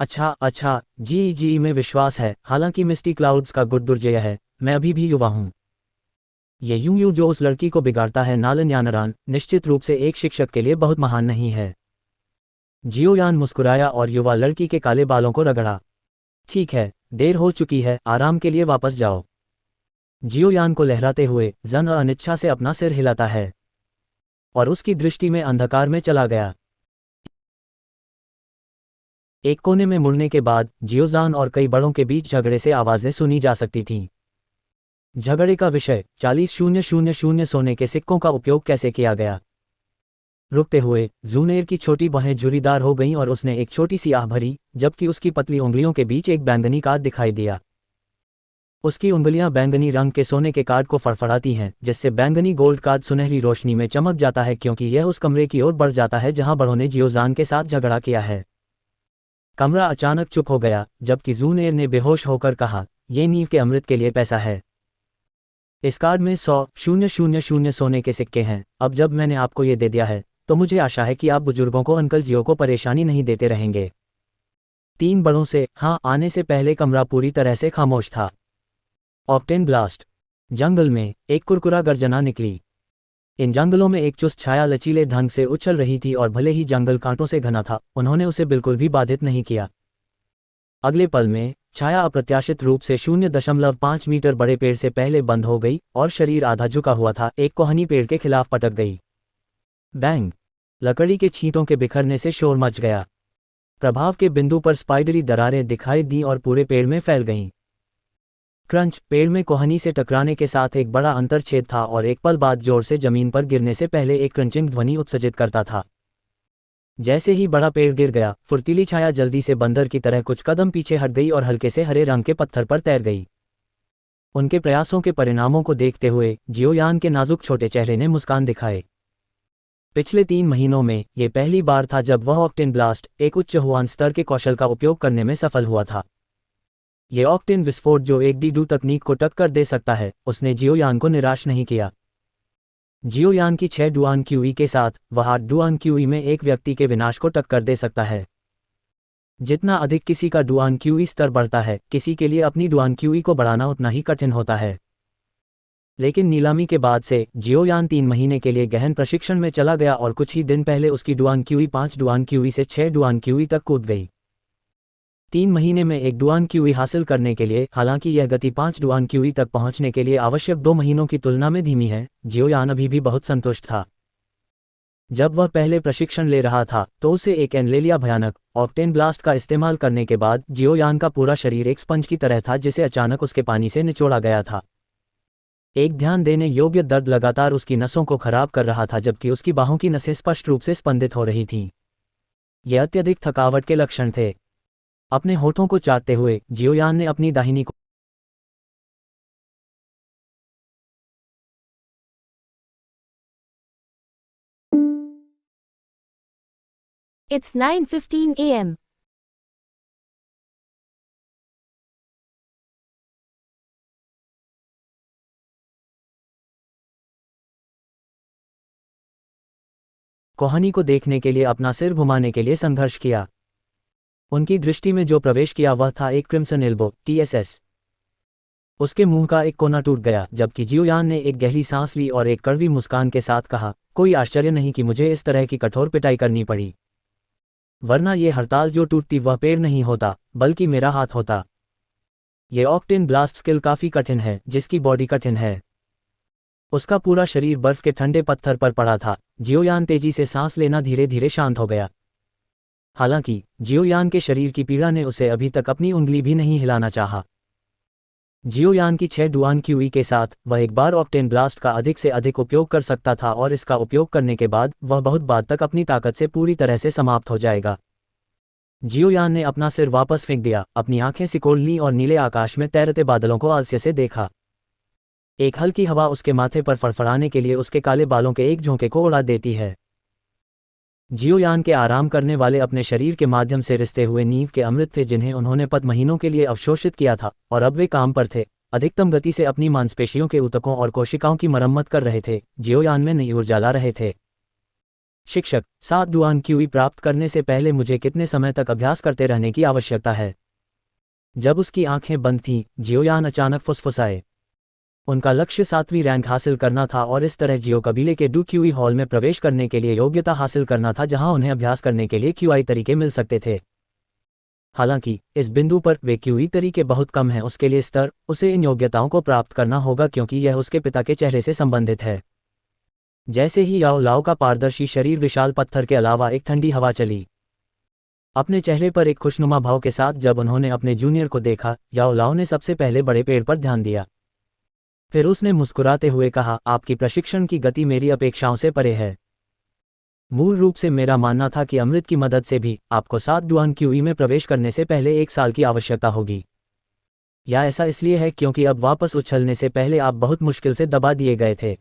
अच्छा, जी में विश्वास है, हालांकि मिस्टी क्लाउड्स का गुड दुर्जय है, मैं अभी भी युवा हूँ। ये यूं जो उस लड़की को बिगाड़ता है नालन यानरान, निश्चित रूप से एक शिक्षक के लिए बहुत महान नहीं है। जियोयान मुस्कुराया और युवा लड़की के काले बालों को रगड़ा। ठीक है, देर हो चुकी है, आराम के लिए वापस जाओ। जियोयान को लहराते हुए जन अनिच्छा से अपना सिर हिलाता है और उसकी दृष्टि में अंधकार में चला गया। एक कोने में मुड़ने के बाद जियोजान और कई बड़ों के बीच झगड़े से आवाजें सुनी जा सकती थीं। झगड़े का विषय 40,000 सोने के सिक्कों का उपयोग कैसे किया गया। रुकते हुए ज़ूनेर की छोटी बाहें झुर्रीदार हो गईं और उसने एक छोटी सी आह भरी, जबकि उसकी पतली उंगलियों के बीच एक बैंगनी कार्ड दिखाई दिया। उसकी उंगलियां बैंगनी रंग के सोने के कार्ड को फड़फड़ाती हैं, जिससे बैंगनी गोल्ड कार्ड सुनहरी रोशनी में चमक जाता है क्योंकि यह उस कमरे की ओर बढ़ जाता है जहां बड़ों ने जियोजान के साथ झगड़ा किया है। कमरा अचानक चुप हो गया, जबकि ज़ूनेर ने बेहोश होकर कहा, ये नींव के अमृत के लिए पैसा है। इस कार्ड में 100,000 सोने के सिक्के हैं। अब जब मैंने आपको ये दे दिया है तो मुझे आशा है कि आप बुजुर्गों को अंकल जियो को परेशानी नहीं देते रहेंगे। 3 बड़ों से हाँ आने से पहले कमरा पूरी तरह से खामोश था। Octane blast. जंगल में एक कुरकुरा गर्जना निकली। इन जंगलों में एक चुस्त छाया लचीले ढंग से उछल रही थी और भले ही जंगल कांटों से घना था, उन्होंने उसे बिल्कुल भी बाधित नहीं किया। अगले पल में छाया अप्रत्याशित रूप से 0.5 मीटर बड़े पेड़ से पहले बंद हो गई और शरीर आधा झुका हुआ था, एक कोहनी पेड़ के खिलाफ पटक गई। बैंग। लकड़ी के छींटों के बिखरने से शोर मच गया। प्रभाव के बिंदु पर स्पाइडरी दरारें दिखाई दी और पूरे पेड़ में फैल गईं। क्रंच। पेड़ में कोहनी से टकराने के साथ एक बड़ा अंतरछेद था और एक पल बाद जोर से जमीन पर गिरने से पहले एक क्रंचिंग ध्वनि उत्सर्जित करता था। जैसे ही बड़ा पेड़ गिर गया, फुर्तीली छाया जल्दी से बंदर की तरह कुछ कदम पीछे हट गई और हल्के से हरे रंग के पत्थर पर तैर गई। उनके प्रयासों के परिणामों को देखते हुए जियोयान के नाजुक छोटे चेहरे ने मुस्कान दिखाए। पिछले 3 महीनों में ये पहली बार था जब वह ऑक्टेन ब्लास्ट, एक उच्च हुआन स्तर के कौशल का उपयोग करने में सफल हुआ था। ये ऑक्टेन विस्फोट जो एक डीडू तकनीक को टक्कर दे सकता है, उसने जियोयान को निराश नहीं किया। जियोयान की 6 डुआन क्यूई के साथ वह 8 डुआन क्यूई में एक व्यक्ति के विनाश को टक्कर दे सकता है। जितना अधिक किसी का डुआन क्यूई स्तर बढ़ता है, किसी के लिए अपनी डुआन क्यूई को बढ़ाना उतना ही कठिन होता है। लेकिन नीलामी के बाद से जियोयान 3 महीने के लिए गहन प्रशिक्षण में चला गया और कुछ ही दिन पहले उसकी डुआन क्यूई 5 डुआन क्यूई से 6 डुआन क्यूई तक कूद गई। 3 महीने में एक डुआन क्यूई हासिल करने के लिए, हालांकि यह गति 5 डुआन क्यूई तक पहुंचने के लिए आवश्यक 2 महीनों की तुलना में धीमी है, जियोयान अभी भी बहुत संतुष्ट था। जब वह पहले प्रशिक्षण ले रहा था तो उसे एक एनलेलिया भयानक ऑक्टेन ब्लास्ट का इस्तेमाल करने के बाद जियोयान का पूरा शरीर एक स्पंज की तरह था जिसे अचानक उसके पानी से निचोड़ा गया था। एक ध्यान देने योग्य दर्द लगातार उसकी नसों को खराब कर रहा था, जबकि उसकी बाहों की नसें स्पष्ट रूप से स्पंदित हो रही थीं। यह अत्यधिक थकावट के लक्षण थे। अपने होठों को चाटते हुए जियोयान ने अपनी दाहिनी को It's 9:15 a.m. कोहनी को देखने के लिए अपना सिर घुमाने के लिए संघर्ष किया। उनकी दृष्टि में जो प्रवेश किया वह था एक क्रिम्सन एल्बो TSS। उसके मुंह का एक कोना टूट गया, जबकि जियोयान ने एक गहरी सांस ली और एक कड़वी मुस्कान के साथ कहा, कोई आश्चर्य नहीं कि मुझे इस तरह की कठोर पिटाई करनी पड़ी, वरना ये हड़ताल जो टूटती वह पेड़ नहीं होता बल्कि मेरा हाथ होता। ये ऑक्टेन ब्लास्ट स्किल काफी कठिन है, जिसकी बॉडी कठिन है। उसका पूरा शरीर बर्फ के ठंडे पत्थर पर पड़ा था। जियोयान तेजी से सांस लेना धीरे धीरे शांत हो गया। हालांकि जियोयान के शरीर की पीड़ा ने उसे अभी तक अपनी उंगली भी नहीं हिलाना चाहा। जियोयान की 6 डुआन क्यूई के साथ वह एक बार ऑक्टेन ब्लास्ट का अधिक से अधिक उपयोग कर सकता था और इसका उपयोग करने के बाद वह बहुत बाद तक अपनी ताकत से पूरी तरह से समाप्त हो जाएगा। जियोयान ने अपना सिर वापस फेंक दिया, अपनी आंखें सिकोड़ लीं और नीले आकाश में तैरते बादलों को आलस्य से देखा। एक हल्की हवा उसके माथे पर फड़फड़ाने के लिए उसके काले बालों के एक झोंके को उड़ा देती है। जियोयान के आराम करने वाले अपने शरीर के माध्यम से रिश्ते हुए नींव के अमृत थे जिन्हें उन्होंने पद महीनों के लिए अवशोषित किया था, और अब वे काम पर थे, अधिकतम गति से अपनी मांसपेशियों के ऊतकों और कोशिकाओं की मरम्मत कर रहे थे, जियोयान में नई ऊर्जा ला रहे थे। शिक्षक, 7 डुआन क्यूई प्राप्त करने से पहले मुझे कितने समय तक अभ्यास करते रहने की आवश्यकता है? जब उसकी आंखें बंद थीं, जियोयान अचानक फुसफुसाए। उनका लक्ष्य 7वीं रैंक हासिल करना था और इस तरह जियो कबीले के डू क्यूई हॉल में प्रवेश करने के लिए योग्यता हासिल करना था जहां उन्हें अभ्यास करने के लिए क्यूआई तरीके मिल सकते थे। हालांकि इस बिंदु पर वे क्यूई तरीके बहुत कम हैं, उसके लिए स्तर उसे इन योग्यताओं को प्राप्त करना होगा क्योंकि यह उसके पिता के चेहरे से संबंधित है। जैसे ही याओ लाओ का पारदर्शी शरीर विशाल पत्थर के अलावा एक ठंडी हवा चली। अपने चेहरे पर एक खुशनुमा भाव के साथ जब उन्होंने अपने जूनियर को देखा, याओ लाओ ने सबसे पहले बड़े पेड़ पर ध्यान दिया। फिर उसने मुस्कुराते हुए कहा, आपकी प्रशिक्षण की गति मेरी अपेक्षाओं से परे है। मूल रूप से मेरा मानना था कि अमृत की मदद से भी आपको 7 डुआन क्यूई में प्रवेश करने से पहले 1 साल की आवश्यकता होगी। या ऐसा इसलिए है क्योंकि अब वापस उछलने से पहले आप बहुत मुश्किल से दबा दिए गए थे।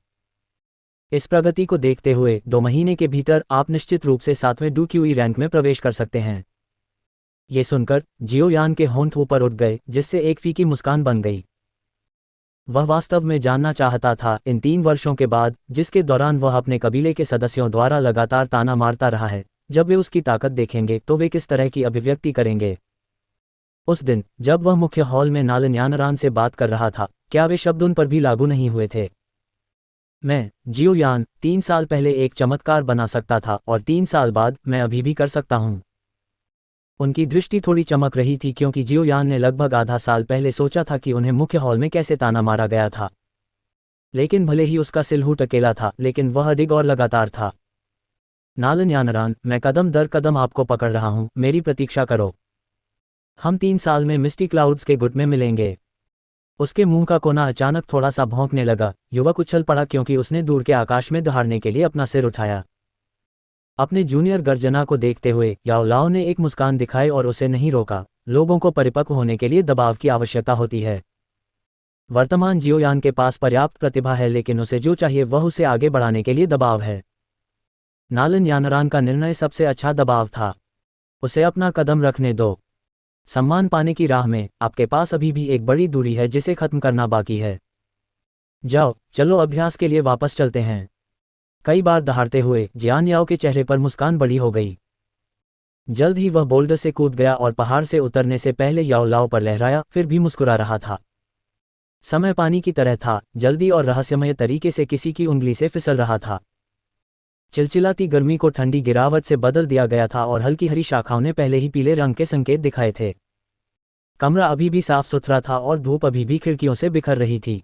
इस प्रगति को देखते हुए 2 महीने के भीतर आप निश्चित रूप से 7वें डू क्यूई रैंक में प्रवेश कर सकते हैं। ये सुनकर जियोयान के होंठ ऊपर उठ गए, जिससे एक फीकी मुस्कान बन गई। वह वास्तव में जानना चाहता था, इन 3 वर्षों के बाद, जिसके दौरान वह अपने कबीले के सदस्यों द्वारा लगातार ताना मारता रहा है, जब वे उसकी ताकत देखेंगे तो वे किस तरह की अभिव्यक्ति करेंगे। उस दिन जब वह मुख्य हॉल में नालन यानरान से बात कर रहा था, क्या वे शब्द उन पर भी लागू नहीं हुए थे? मैं, जियोयान, 3 साल पहले एक चमत्कार बना सकता था और 3 साल बाद मैं अभी भी कर सकता हूं। उनकी दृष्टि थोड़ी चमक रही थी क्योंकि जियोयान ने लगभग आधा साल पहले सोचा था कि उन्हें मुख्य हॉल में कैसे ताना मारा गया था। लेकिन भले ही उसका सिलहूट अकेला था, लेकिन वह अडिग और लगातार था। नालन यानरान, मैं कदम दर कदम आपको पकड़ रहा हूं, मेरी प्रतीक्षा करो। हम 3 साल में मिस्टी क्लाउड्स के गुट में मिलेंगे। उसके मुंह का कोना अचानक थोड़ा सा भौंकने लगा। युवक उछल पड़ा क्योंकि उसने दूर के आकाश में दहाड़ने के लिए अपना सिर उठाया। अपने जूनियर गर्जना को देखते हुए याओ लाओ ने एक मुस्कान दिखाई और उसे नहीं रोका। लोगों को परिपक्व होने के लिए दबाव की आवश्यकता होती है। वर्तमान जियोयान के पास पर्याप्त प्रतिभा है, लेकिन उसे जो चाहिए वह उसे आगे बढ़ाने के लिए दबाव है। नालन यानरान का निर्णय सबसे अच्छा दबाव था। उसे अपना कदम रखने दो। सम्मान पाने की राह में आपके पास अभी भी एक बड़ी दूरी है जिसे खत्म करना बाकी है। जाओ, चलो अभ्यास के लिए वापस चलते हैं। कई बार दहाड़ते हुए जियान याओ के चेहरे पर मुस्कान बड़ी हो गई। जल्द ही वह बोल्डर से कूद गया और पहाड़ से उतरने से पहले याओ लाओ पर लहराया, फिर भी मुस्कुरा रहा था। समय पानी की तरह था, जल्दी और रहस्यमय तरीके से किसी की उंगली से फिसल रहा था। चिलचिलाती गर्मी को ठंडी गिरावट से बदल दिया गया था और हल्की हरी शाखाओं ने पहले ही पीले रंग के संकेत दिखाए थे। कमरा अभी भी साफ सुथरा था और धूप अभी भी खिड़कियों से बिखर रही थी।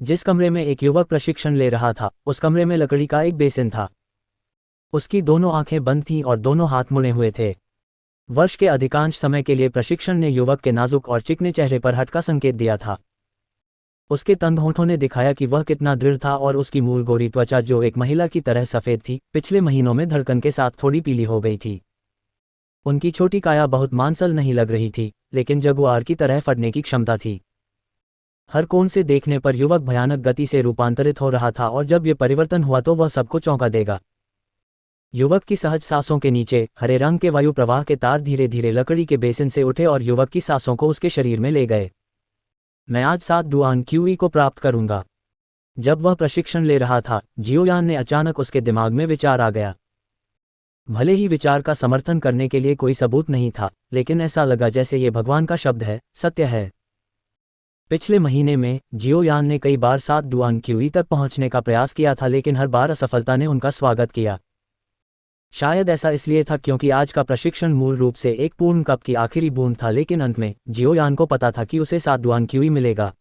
जिस कमरे में एक युवक प्रशिक्षण ले रहा था, उस कमरे में लकड़ी का एक बेसिन था। उसकी दोनों आंखें बंद थीं और दोनों हाथ मुड़े हुए थे। वर्ष के अधिकांश समय के लिए प्रशिक्षण ने युवक के नाजुक और चिकने चेहरे पर हट का संकेत दिया था। उसके तंग होठों ने दिखाया कि वह कितना दृढ़ था और उसकी मूल गोरी त्वचा, जो एक महिला की तरह सफ़ेद थी, पिछले महीनों में धड़कन के साथ थोड़ी पीली हो गई थी। उनकी छोटी काया बहुत मांसल नहीं लग रही थी, लेकिन जगुआर की तरह फटने की क्षमता थी। हर कोण से देखने पर युवक भयानक गति से रूपांतरित हो रहा था और जब ये परिवर्तन हुआ तो वह सबको चौंका देगा। युवक की सहज सांसों के नीचे हरे रंग के वायु प्रवाह के तार धीरे धीरे लकड़ी के बेसिन से उठे और युवक की सांसों को उसके शरीर में ले गए। मैं आज 7 डुआन क्यूई को प्राप्त करूंगा। जब वह प्रशिक्षण ले रहा था, जियोयान ने अचानक उसके दिमाग में विचार आ गया। भले ही विचार का समर्थन करने के लिए कोई सबूत नहीं था, लेकिन ऐसा लगा जैसे ये भगवान का शब्द है, सत्य है। पिछले महीने में जियोयान ने कई बार 7 डुआन क्यूई तक पहुंचने का प्रयास किया था, लेकिन हर बार असफलता ने उनका स्वागत किया। शायद ऐसा इसलिए था क्योंकि आज का प्रशिक्षण मूल रूप से एक पूर्ण कप की आखिरी बूंद था, लेकिन अंत में जियोयान को पता था कि उसे 7 डुआन क्यूई मिलेगा।